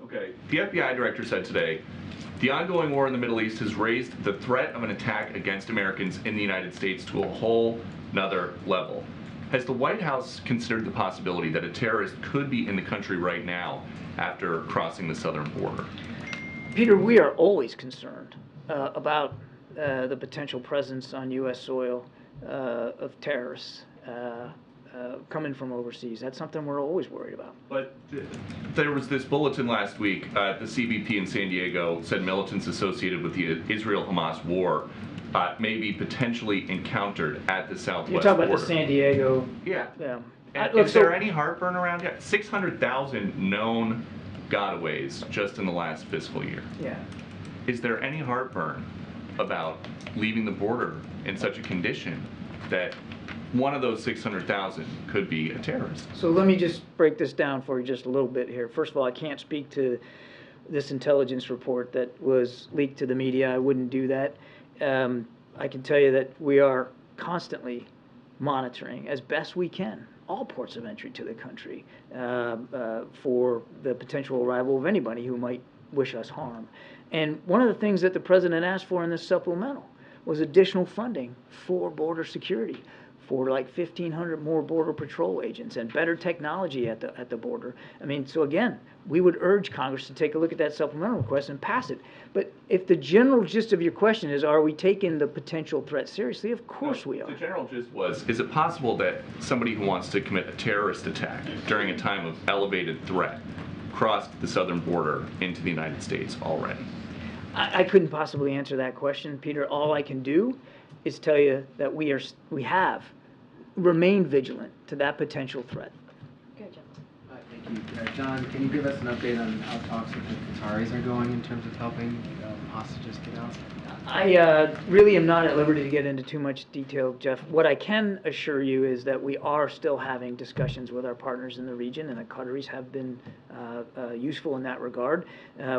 Okay. The FBI director said today, the ongoing war in the Middle East has raised the threat of an attack against Americans in the United States to a whole nother level. Has the White House considered the possibility that a terrorist could be in the country right now after crossing the southern border? Peter, we are always concerned about the potential presence on U.S. soil of terrorists coming from overseas. That's something we're always worried about. But there was this bulletin last week. The CBP in San Diego said militants associated with the Israel-Hamas war may be potentially encountered at the southwest You're talking about border. the San Diego. Yeah. Yeah. And is there any heartburn around here? 600,000 known gotaways just in the last fiscal year. Yeah. Is there any heartburn about leaving the border in such a condition that one of those 600,000 could be a terrorist? So let me just break this down for you just a little bit here. First of all, I can't speak to this intelligence report that was leaked to the media. I wouldn't do that. I can tell you that we are constantly monitoring as best we can all ports of entry to the country for the potential arrival of anybody who might wish us harm. And one of the things that the president asked for in this supplemental was additional funding for border security, for like 1,500 more Border Patrol agents and better technology at the border. I mean, so again, we would urge Congress to take a look at that supplemental request and pass it. But if the general gist of your question is, are we taking the potential threat seriously? Of course we are. The general gist was, is it possible that somebody who wants to commit a terrorist attack during a time of elevated threat crossed the southern border into the United States already? I couldn't possibly answer that question, Peter. All I can do is tell you that we have remained vigilant to that potential threat. Good job. Thank you. John, can you give us an update on how talks with the Qataris are going in terms of helping hostages get out? I really am not at liberty to get into too much detail, Jeff. What I can assure you is that we are still having discussions with our partners in the region, and the Qataris have been useful in that regard.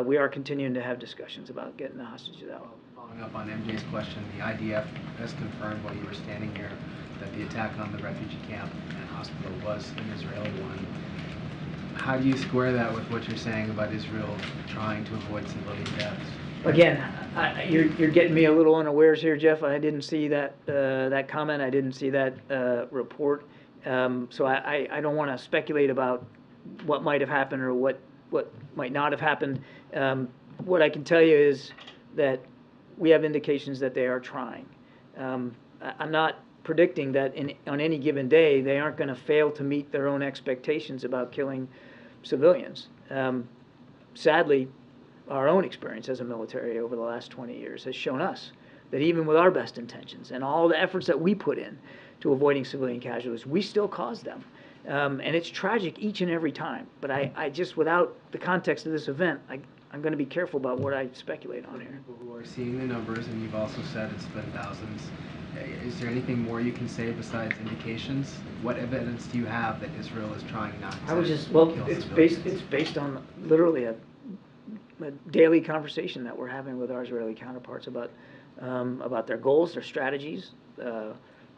We are continuing to have discussions about getting the hostages out. Following up on MJ's question, the IDF has confirmed while you were standing here that the attack on the refugee camp and hospital was an Israeli one. How do you square that with what you're saying about Israel trying to avoid civilian deaths? Again, you're getting me a little unawares here, Jeff. I didn't see that that comment. I didn't see that report. So I don't want to speculate about what might have happened or what might not have happened. What I can tell you is that we have indications that they are trying. I'm not predicting that on any given day they aren't going to fail to meet their own expectations about killing civilians. Sadly, our own experience as a military over the last 20 years has shown us that even with our best intentions and all the efforts that we put in to avoiding civilian casualties, we still cause them. And it's tragic each and every time. But I just, without the context of this event, I'm going to be careful about what I speculate on here. People who are seeing the numbers, and you've also said it's been thousands, is there anything more you can say besides indications? What evidence do you have that Israel is trying not to kill it's civilians? based on literally a daily conversation that we're having with our Israeli counterparts about their goals, their strategies,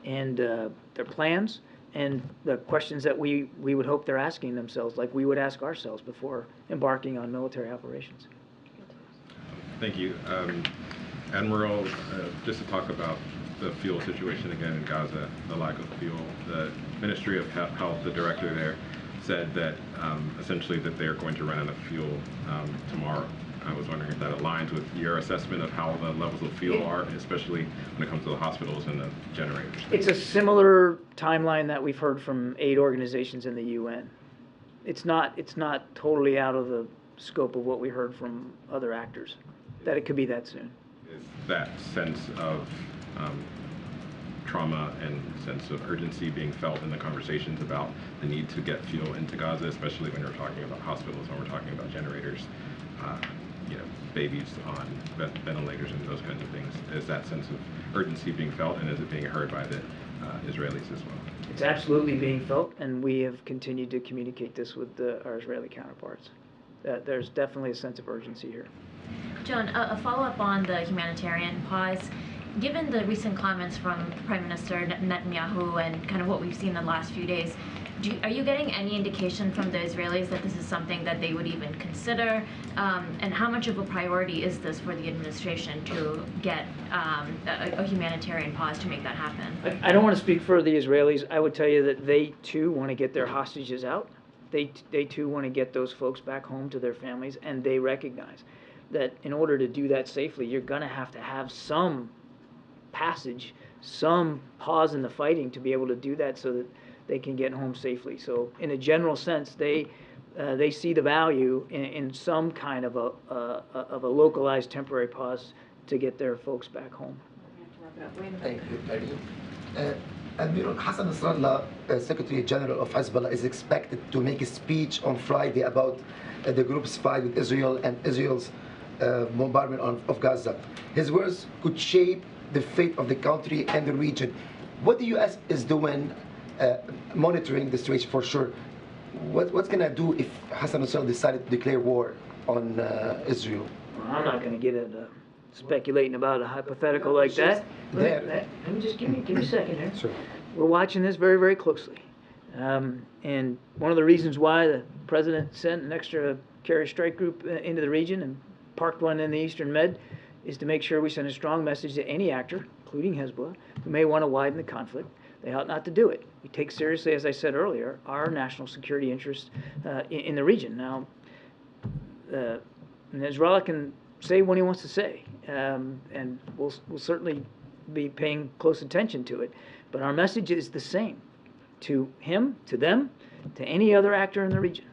and their plans, and the questions that we would hope they're asking themselves, like we would ask ourselves before embarking on military operations. Thank you. Admiral, just to talk about the fuel situation again in Gaza, the lack of fuel, the Ministry of Health, the director there, said that essentially that they're going to run out of fuel tomorrow. I was wondering if that aligns with your assessment of how the levels of fuel are, especially when it comes to the hospitals and the generators. It's a similar timeline that we've heard from aid organizations in the UN. It's not totally out of the scope of what we heard from other actors, that it could be that soon. Is that sense of trauma and sense of urgency being felt in the conversations about the need to get fuel into Gaza, especially when we're talking about hospitals, when we're talking about generators, babies on ventilators and those kinds of things? Is that sense of urgency being felt, and is it being heard by the Israelis as well? It's absolutely being felt, and we have continued to communicate this with our Israeli counterparts. There's definitely a sense of urgency here. John, a follow-up on the humanitarian pause. Given the recent comments from Prime Minister Netanyahu and kind of what we've seen in the last few days, are you getting any indication from the Israelis that this is something that they would even consider? And how much of a priority is this for the administration to get a humanitarian pause to make that happen? I don't want to speak for the Israelis. I would tell you that they too want to get their hostages out. They too want to get those folks back home to their families, and they recognize that in order to do that safely, you're going to have some passage some pause in the fighting to be able to do that so that they can get home safely. So in a general sense, they see the value in some kind of a localized temporary pause to get their folks back home. Thank you, Karine. Admiral Hassan Nasrallah, Secretary General of Hezbollah, is expected to make a speech on Friday about the group's fight with Israel and Israel's bombardment of Gaza. His words could shape the fate of the country and the region. What the U.S. is doing, monitoring the situation for sure. What's going to do if Hassan Nasrallah decided to declare war on Israel? Well, I'm not going to get into speculating about a hypothetical like that. Let me just give me a second here. Sure. We're watching this very, very closely. And one of the reasons why the president sent an extra carrier strike group into the region and parked one in the Eastern Med is to make sure we send a strong message to any actor, including Hezbollah, who may want to widen the conflict. They ought not to do it. We take seriously, as I said earlier, our national security interests in the region. Now, Nasrallah can say what he wants to say, and we'll certainly be paying close attention to it. But our message is the same to him, to them, to any other actor in the region.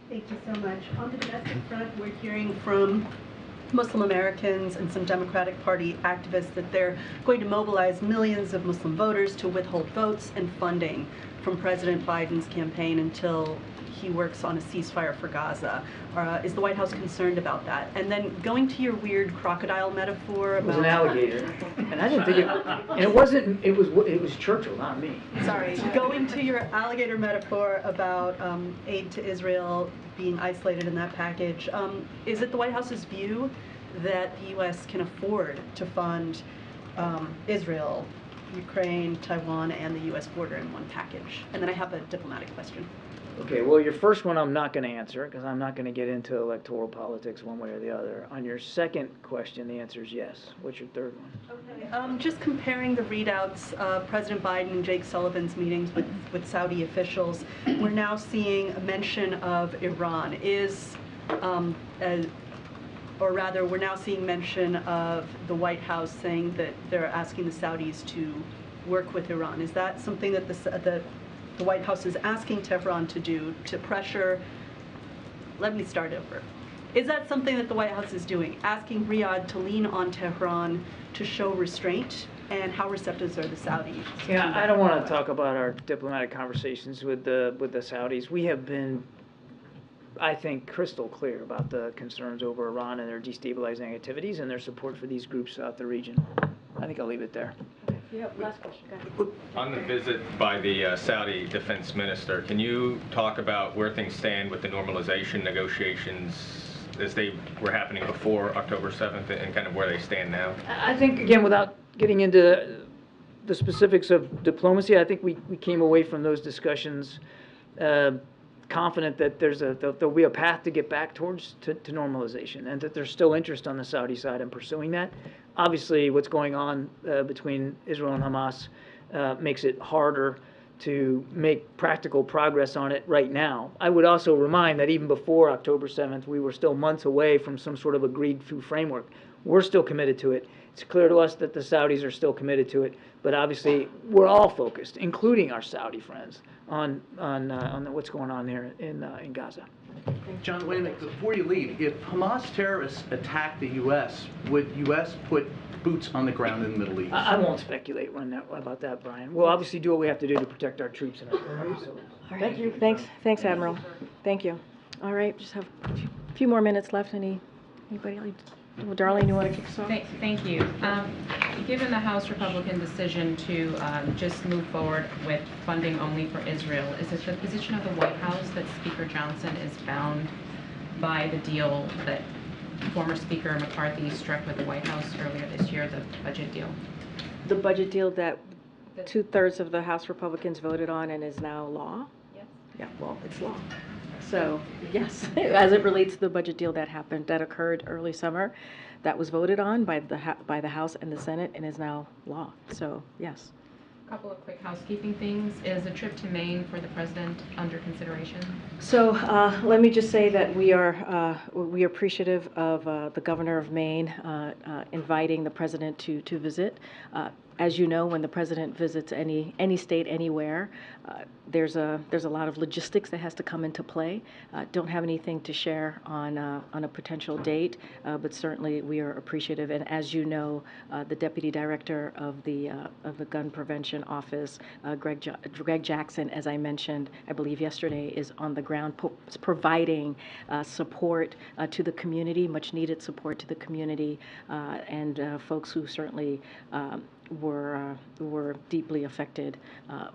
Thank you so much. On the domestic front, we're hearing from Muslim Americans and some Democratic Party activists that they're going to mobilize millions of Muslim voters to withhold votes and funding from President Biden's campaign until he works on a ceasefire for Gaza. Is the White House concerned about that? And then going to your weird crocodile metaphor about... It was an alligator. And I didn't think it... And it wasn't... It was Churchill, not me. Sorry. Going to your alligator metaphor about aid to Israel being isolated in that package, is it the White House's view that the U.S. can afford to fund Israel, Ukraine, Taiwan, and the U.S. border in one package? And then I have a diplomatic question. Okay, well, your first one I'm not going to answer because I'm not going to get into electoral politics one way or the other. On your second question, the answer is yes. What's your third one? Okay, just comparing the readouts of President Biden and Jake Sullivan's meetings with Saudi officials, we're now seeing a mention of Iran. Or rather, we're now seeing mention of the White House saying that they're asking the Saudis to work with Iran. Is that something that the White House is asking Tehran to do to pressure? Let me start over. Is that something that the White House is doing, asking Riyadh to lean on Tehran to show restraint? And how receptive are the Saudis? Yeah, I don't want to talk about our diplomatic conversations with the Saudis. We have been, I think, crystal clear about the concerns over Iran and their destabilizing activities and their support for these groups throughout the region. I think I'll leave it there. Yeah, last question. Go ahead. On the visit by the Saudi defense minister, can you talk about where things stand with the normalization negotiations as they were happening before October 7th and kind of where they stand now? I think, again, without getting into the specifics of diplomacy, I think we came away from those discussions confident that there'll be a path to get back towards to normalization and that there's still interest on the Saudi side in pursuing that. Obviously, what's going on between Israel and Hamas makes it harder to make practical progress on it right now. I would also remind that even before October 7th, we were still months away from some sort of agreed-to framework. We're still committed to it. It's clear to us that the Saudis are still committed to it, but obviously we're all focused, including our Saudi friends, on what's going on here in Gaza. John, wait a minute. Before you leave, if Hamas terrorists attack the U.S., would U.S. put boots on the ground in the Middle East? I won't speculate about that, Brian. We'll obviously do what we have to do to protect our troops and our facilities. All right. Thank you. Thanks, Admiral. Thank you. All right, just have a few more minutes left. Anybody else? Well, Darlene, you want to kick us off? Thank you. Given the House Republican decision to just move forward with funding only for Israel, is it the position of the White House that Speaker Johnson is bound by the deal that former Speaker McCarthy struck with the White House earlier this year, the budget deal? The budget deal that 2/3 of the House Republicans voted on and is now law? Yes. Yeah, well, it's law. So, yes, as it relates to the budget deal that occurred early summer, that was voted on by the House and the Senate and is now law. So, yes. A couple of quick housekeeping things. Is a trip to Maine for the president under consideration? So let me just say that we are appreciative of the governor of Maine inviting the president to visit. As you know, when the president visits any state anywhere, there's a lot of logistics that has to come into play. Don't have anything to share on a potential date, but certainly we are appreciative. And as you know, the deputy director of the gun prevention office, Greg Jackson, as I mentioned, I believe yesterday, is on the ground providing support to the community, much needed support to the community, and folks who certainly were deeply affected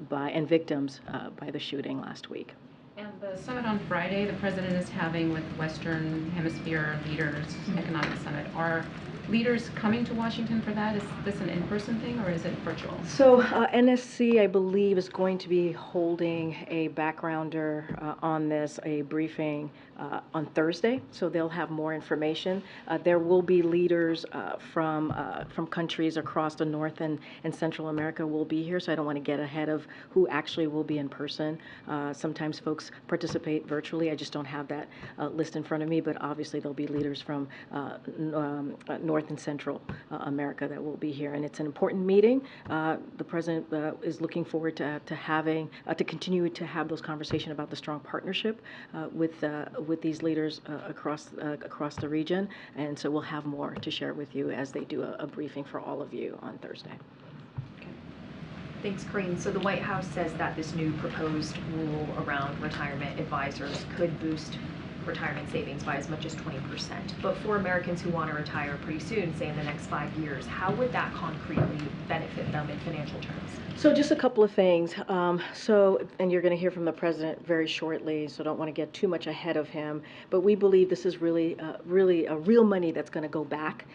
by and victims by the shooting last week. And the summit on Friday, the president is having with Western Hemisphere leaders, economic summit. Are leaders coming to Washington for that? Is this an in-person thing or is it virtual? So NSC, I believe, is going to be holding a backgrounder on this, a briefing on Thursday, so they'll have more information. There will be leaders from countries across the North and Central America will be here, so I don't want to get ahead of who actually will be in person. Sometimes folks participate virtually. I just don't have that list in front of me, but obviously there'll be leaders from North and Central America that will be here, and it's an important meeting. The president is looking forward to having to continue to have those conversations about the strong partnership with these leaders across the region, and so we'll have more to share with you as they do a briefing for all of you on Thursday. Thanks, Karine. So the White House says that this new proposed rule around retirement advisors could boost retirement savings by as much as 20%. But for Americans who want to retire pretty soon, say in the next 5 years, how would that concretely benefit them in financial terms? So just a couple of things. And you're going to hear from the president very shortly, so don't want to get too much ahead of him. But we believe this is really real money that's going to go back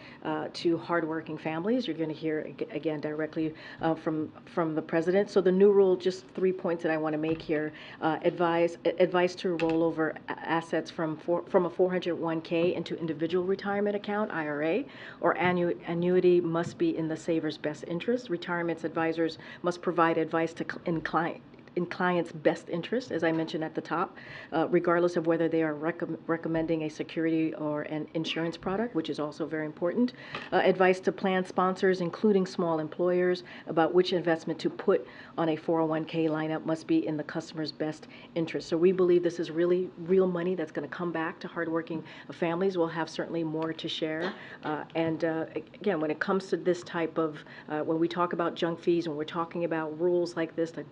to hardworking families. You're going to hear again directly from the president. So the new rule, just 3 points that I want to make here: advice to roll over assets from a 401k into individual retirement account (IRA) or annuity must be in the saver's best interest. Retirement advisors must provide advice in client's best interest, as I mentioned at the top, regardless of whether they are recommending a security or an insurance product, which is also very important. Advice to plan sponsors, including small employers, about which investment to put on a 401k lineup must be in the customer's best interest. So we believe this is really real money that's going to come back to hardworking families. We'll have certainly more to share. Again, when it comes to this type of, when we talk about junk fees, when we're talking about rules like this that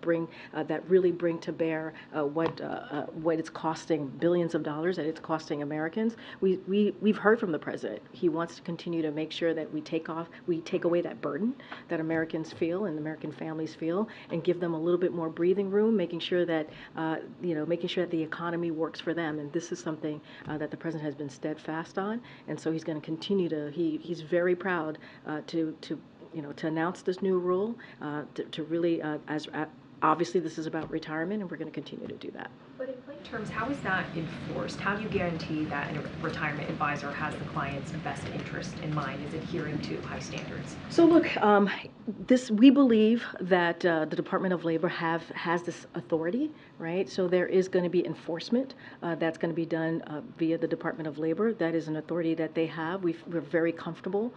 really bring to bear what it's costing, billions of dollars that it's costing Americans. We've heard from the president. He wants to continue to make sure that we take away that burden that Americans feel and American families feel, and give them a little bit more breathing room, making sure that the economy works for them. And this is something that the president has been steadfast on, and so he's going to continue to. He's very proud to announce this new rule to really obviously, this is about retirement, and we're going to continue to do that. But in plain terms, how is that enforced? How do you guarantee that a retirement advisor has the client's best interest in mind, is adhering to high standards? So look, we believe that the Department of Labor has this authority, right? So there is going to be enforcement that's going to be done via the Department of Labor. That is an authority that they have. We're very comfortable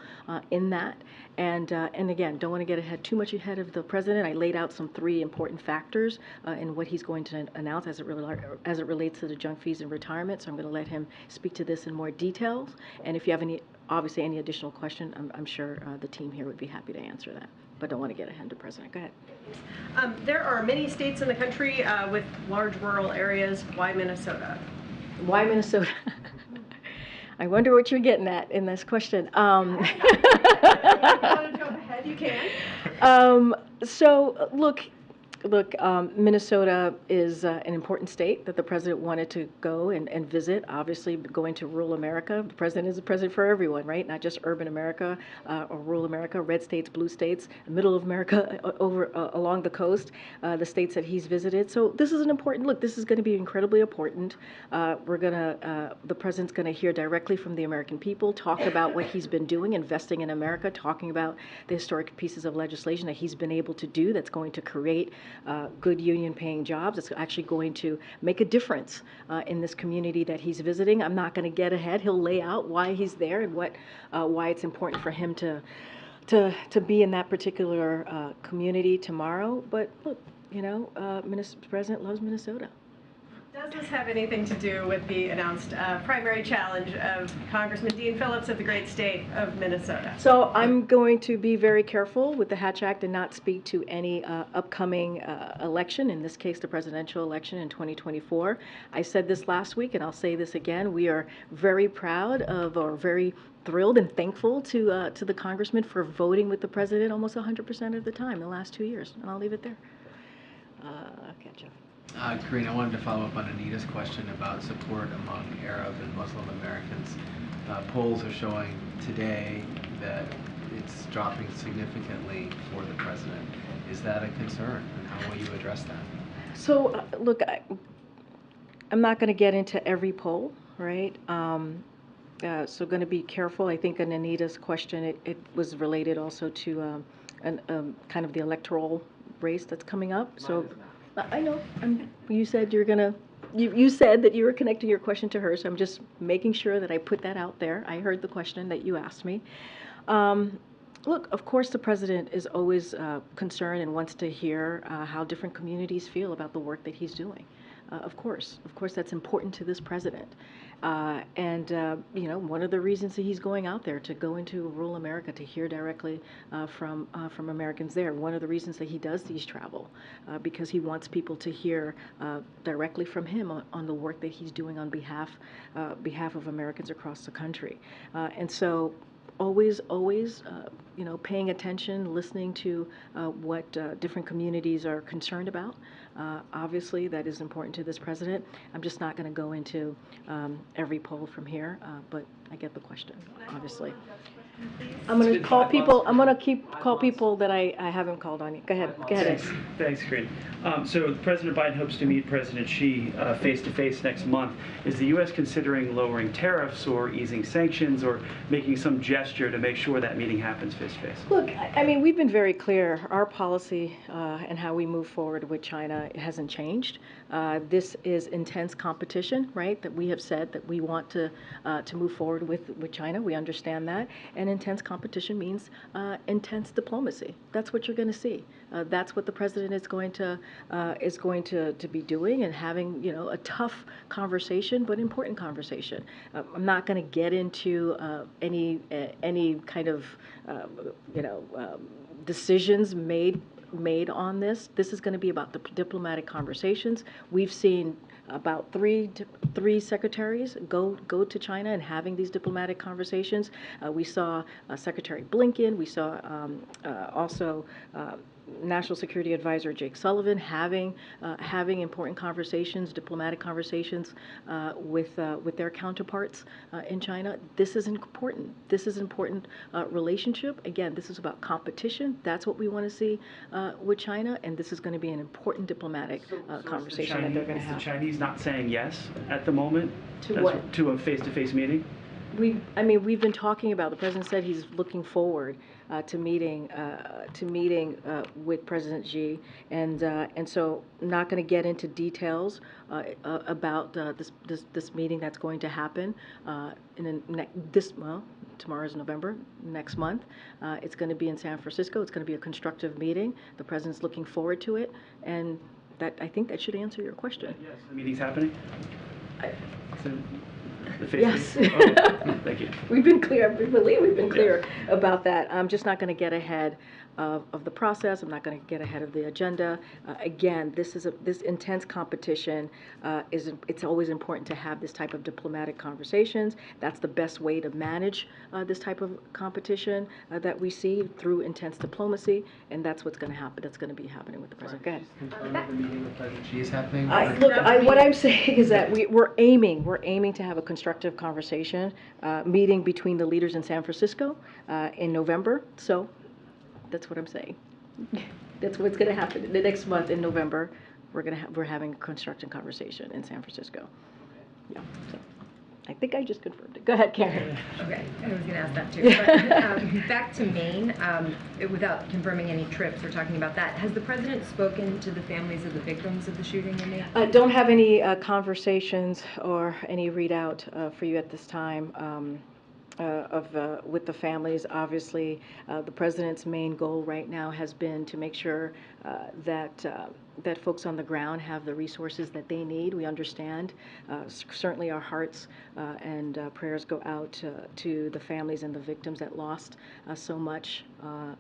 in that. And again, don't want to get too much ahead of the president. I laid out some 3 important factors in what he's going to announce as it relates to the junk fees and retirement. So I'm going to let him speak to this in more details. And if you have any additional question, I'm sure the team here would be happy to answer that. But don't want to get ahead of the president. Go ahead. There are many states in the country with large rural areas. Why Minnesota? Why Minnesota? I wonder what you're getting at in this question. You want to jump ahead? You can. So look, Look, Minnesota is an important state that the president wanted to go and visit. Obviously, going to rural America, the president is a president for everyone, right? Not just urban America or rural America, red states, blue states, middle of America, over along the coast, the states that he's visited. So this is an important look. This is going to be incredibly important. The president's going to hear directly from the American people, talk about what he's been doing, investing in America, talking about the historic pieces of legislation that he's been able to do that's going to create good union-paying jobs. It's actually going to make a difference in this community that he's visiting. I'm not going to get ahead. He'll lay out why he's there and why it's important for him to be in that particular community tomorrow. But look, you know, the president loves Minnesota. Does this have anything to do with the announced primary challenge of Congressman Dean Phillips of the great state of Minnesota? So I'm going to be very careful with the Hatch Act and not speak to any upcoming election, in this case the presidential election in 2024. I said this last week and I'll say this again. We are very proud of, or very thrilled and thankful to the congressman for voting with the president almost 100% of the time the last 2 years. And I'll leave it there. Catch up. Karine, I wanted to follow up on Anita's question about support among Arab and Muslim Americans. Polls are showing today that it's dropping significantly for the president. Is that a concern, and how will you address that? So, look, I'm not going to get into every poll, right? So going to be careful. I think in Anita's question, it was related also to kind of the electoral race that's coming up. So. I know. You said you said that you were connecting your question to her, so I'm just making sure that I put that out there. I heard the question that you asked me. Look, of course, the president is always concerned and wants to hear how different communities feel about the work that he's doing. Of course, that's important to this president. You know, one of the reasons that he's going out there to go into rural America to hear directly from Americans there. One of the reasons that he does these travel, because he wants people to hear directly from him on the work that he's doing on behalf of Americans across the country. And so, always, you know, paying attention, listening to what different communities are concerned about. Obviously, that is important to this president. I'm just not going to go into every poll from here, but I get the question, obviously. I'm going to call people. I'm going to call people that I haven't called on. Go ahead. Thanks, Karine. So President Biden hopes to meet President Xi face-to-face next month. Is the U.S. considering lowering tariffs or easing sanctions or making some gesture to make sure that meeting happens face-to-face? Look, I mean, we've been very clear. Our policy and how we move forward with China hasn't changed. This is intense competition, right? That we have said that we want to move forward with China. We understand that. And intense competition means intense diplomacy. That's what you're going to see. That's what the president is going to be doing and having, you know, a tough conversation, but important conversation. I'm not going to get into any kind of decisions made on this. This is going to be about the diplomatic conversations. We've seen about three secretaries go to China and having these diplomatic conversations. We saw Secretary Blinken. We saw also National Security Advisor Jake Sullivan having important conversations, diplomatic conversations with their counterparts in China. This is important. This is an important relationship. Again, this is about competition. That's what we want to see with China, and this is going to be an important diplomatic conversation that they're going to have. Is the Chinese not saying yes at the moment to what? To a face-to-face meeting? We've been talking about. The president said he's looking forward to meeting with President Xi, and so not going to get into details about this meeting that's going to happen tomorrow's November, next month. It's going to be in San Francisco. It's going to be a constructive meeting. The president's looking forward to it, and I think that should answer your question. Yes, the meeting's happening. The 15th? Yes. Okay. Thank you. We've been clear, we believe we've been clear about that. I'm just not going to get ahead of the process. I'm not going to get ahead of the agenda. Again, this intense competition it's always important to have this type of diplomatic conversations. That's the best way to manage this type of competition that we see through intense diplomacy, and that's what's going to happen. That's going to be happening with the president. Go ahead. Confirm that the meeting with President Xi is happening? What I'm saying is that we're aiming to have a constructive conversation meeting between the leaders in San Francisco in November. So that's what I'm saying. That's what's going to happen the next month in November. We're having a constructive conversation in San Francisco. Yeah. So I think I just confirmed it. Go ahead, Karen. Okay, I was going to ask that too. But back to Maine, without confirming any trips or talking about that, has the president spoken to the families of the victims of the shooting in Maine? Don't have any conversations or any readout for you at this time. With the families. Obviously, the president's main goal right now has been to make sure that folks on the ground have the resources that they need. We understand. Certainly our hearts and prayers go out to the families and the victims that lost so much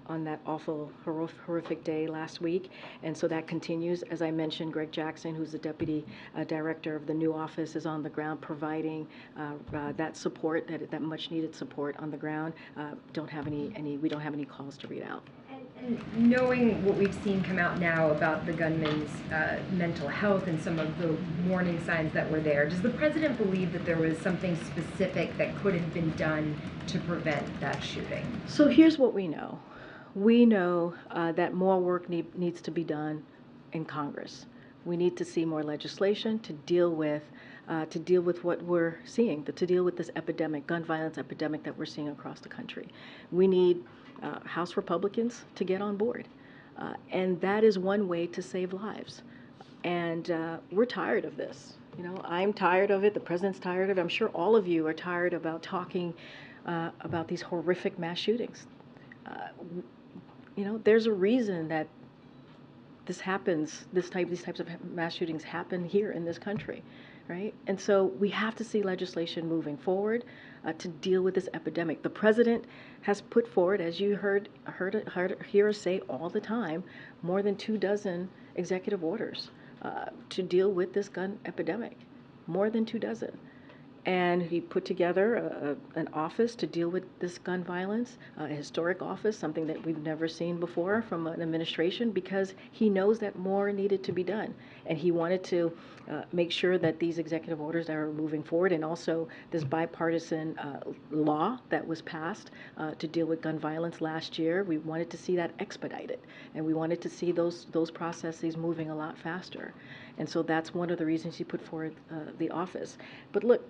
on that awful, horrific day last week. And so that continues. As I mentioned, Greg Jackson, who's the deputy director of the new office, is on the ground providing that support, that much needed support on the ground. We don't have any calls to read out. And knowing what we've seen come out now about the gunman's mental health and some of the warning signs that were there, does the president believe that there was something specific that could have been done to prevent that shooting? So here's what we know. We know that more work needs to be done in Congress. We need to see more legislation to deal with what we're seeing, to deal with this epidemic, gun violence epidemic that we're seeing across the country. We need House Republicans to get on board. And that is one way to save lives. And we're tired of this. You know, I'm tired of it. The president's tired of it. I'm sure all of you are tired about talking about these horrific mass shootings. You know, there's a reason that this happens, these types of mass shootings happen here in this country, right? And so we have to see legislation moving forward to deal with this epidemic. The president has put forward, as you hear us say all the time, more than 24 executive orders to deal with this gun epidemic, more than 24. And he put together an office to deal with this gun violence, a historic office, something that we've never seen before from an administration, because he knows that more needed to be done. And he wanted to make sure that these executive orders are moving forward, and also this bipartisan law that was passed to deal with gun violence last year. We wanted to see that expedited, and we wanted to see those processes moving a lot faster. And so that's one of the reasons he put forward the office. But look,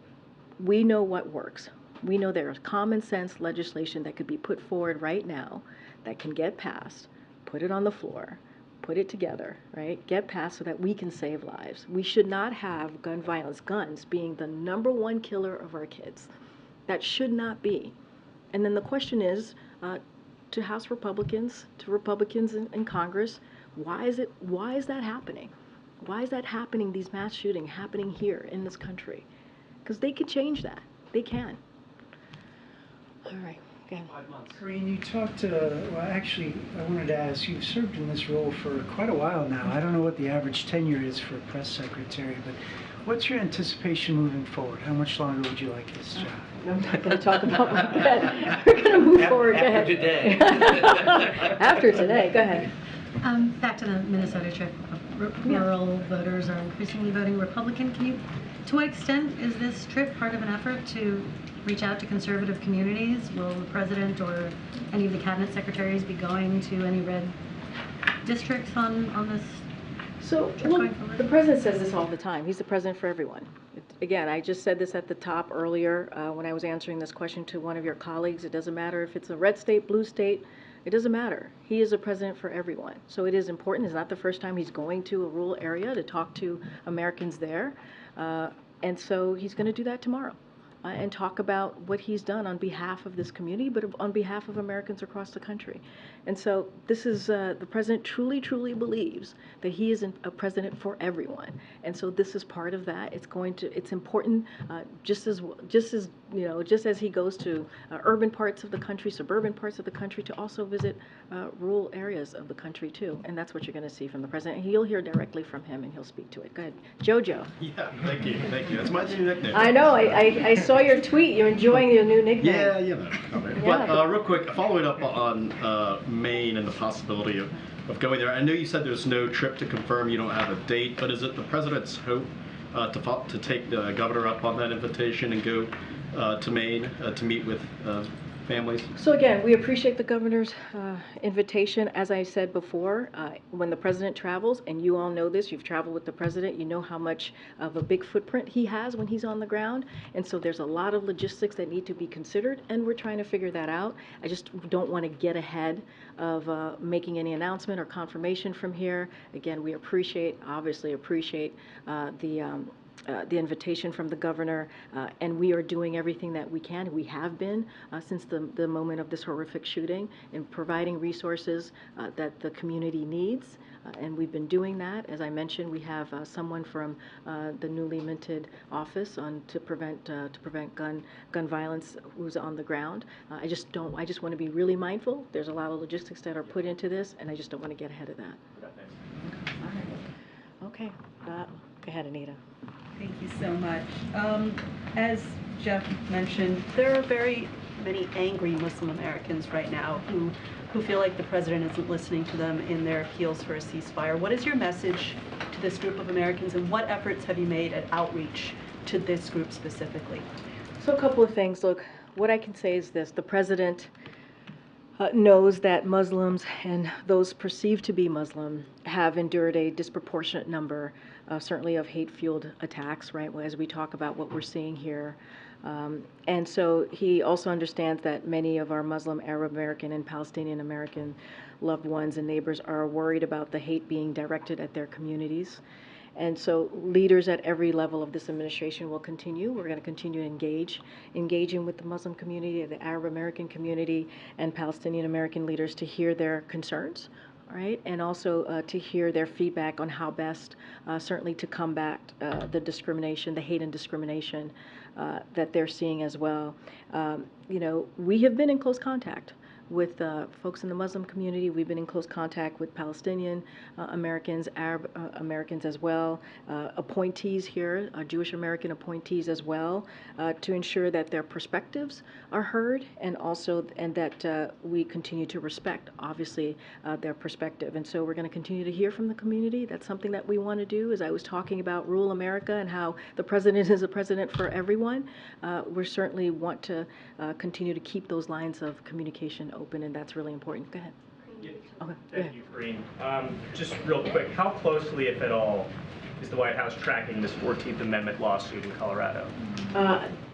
we know what works. We know there is common sense legislation that could be put forward right now that can get passed, put it on the floor, put it together, right? Get passed so that we can save lives. We should not have gun violence, guns being the #1 killer of our kids. That should not be. And then the question is, to House Republicans, to Republicans in Congress, why is that happening? Why is that happening, these mass shootings happening here in this country? Because they could change that. They can. All right. Again. Karine, you talked, well, actually, I wanted to ask, you've served in this role for quite a while now. I don't know what the average tenure is for a press secretary, but what's your anticipation moving forward? How much longer would you like this job? I'm not going to talk about my bed. We're going to move forward. Go ahead. After today. After today. Go ahead. Back to the Minnesota trip. Rural voters are increasingly voting Republican. To what extent is this trip part of an effort to reach out to conservative communities? Will the president or any of the cabinet secretaries be going to any red districts on this? So, look, the president says this all the time. He's the president for everyone. Again, I just said this at the top earlier when I was answering this question to one of your colleagues. It doesn't matter if it's a red state, blue state. It doesn't matter. He is a president for everyone. So it is important. It's not the first time he's going to a rural area to talk to Americans there. And so he's going to do that tomorrow. and talk about what he's done on behalf of this community, but on behalf of Americans across the country. And so this is, the president truly, truly believes that he is a president for everyone. And so this is part of that. It's important, just as he goes to urban parts of the country, suburban parts of the country, to also visit rural areas of the country too. And that's what you're going to see from the president. You'll hear directly from him and he'll speak to it. Go ahead. Jojo. Yeah, thank you. That's my new nickname. I know. I saw your tweet. You're enjoying your new nickname. Yeah, you know. But real quick, following up on Maine and the possibility of going there. I know you said there's no trip to confirm. You don't have a date, but is it the president's hope to take the governor up on that invitation and go to Maine to meet with families? So again, we appreciate the governor's invitation. As I said before, when the president travels, and you all know this, you've traveled with the president, you know how much of a big footprint he has when he's on the ground. And so there's a lot of logistics that need to be considered, and we're trying to figure that out. I just don't want to get ahead of making any announcement or confirmation from here. Again, we obviously appreciate the invitation from the governor, and we are doing everything that we can. We have been since the moment of this horrific shooting, in providing resources that the community needs, and we've been doing that. As I mentioned, we have someone from the newly minted office to prevent gun violence who's on the ground. I just want to be really mindful. There's a lot of logistics that are put into this, and I just don't want to get ahead of that. Okay. Go ahead, Anita. Thank you so much. As Jeff mentioned, there are very many angry Muslim Americans right now who feel like the president isn't listening to them in their appeals for a ceasefire. What is your message to this group of Americans, and what efforts have you made at outreach to this group specifically? So a couple of things. Look, what I can say is this. The president knows that Muslims and those perceived to be Muslim have endured a disproportionate number, certainly of hate-fueled attacks, right, as we talk about what we're seeing here. And so he also understands that many of our Muslim, Arab American, and Palestinian American loved ones and neighbors are worried about the hate being directed at their communities. And so leaders at every level of this administration will continue. We're going to continue to engaging with the Muslim community, the Arab American community, and Palestinian American leaders to hear their concerns, right? And also to hear their feedback on how best, certainly to combat the discrimination, the hate and discrimination that they're seeing as well. We have been in close contact with folks in the Muslim community. We've been in close contact with Palestinian Americans, Arab Americans as well, appointees here, Jewish American appointees as well, to ensure that their perspectives are heard, and that we continue to respect, obviously, their perspective. And so we're going to continue to hear from the community. That's something that we want to do. As I was talking about rural America and how the president is a president for everyone, we certainly want to continue to keep those lines of communication open, and that's really important. Go ahead. Yeah. Okay. Thank you, Karine. Just real quick, how closely, if at all, is the White House tracking this 14th Amendment lawsuit in Colorado?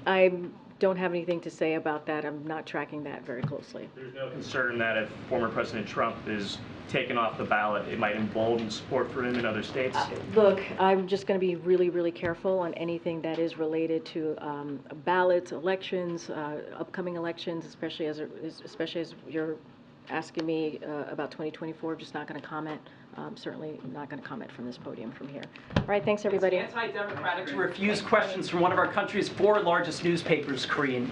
I don't have anything to say about that. I'm not tracking that very closely. There's no concern that if former President Trump is taken off the ballot, it might embolden support for him in other states? Look, I'm just going to be really, really careful on anything that is related to ballots, elections, upcoming elections, especially as you're asking me about 2024. I'm just not going to comment. Certainly not going to comment from this podium from here. All right, thanks everybody. It's anti-democratic to refuse questions from one of our country's 4 largest newspapers, Karine.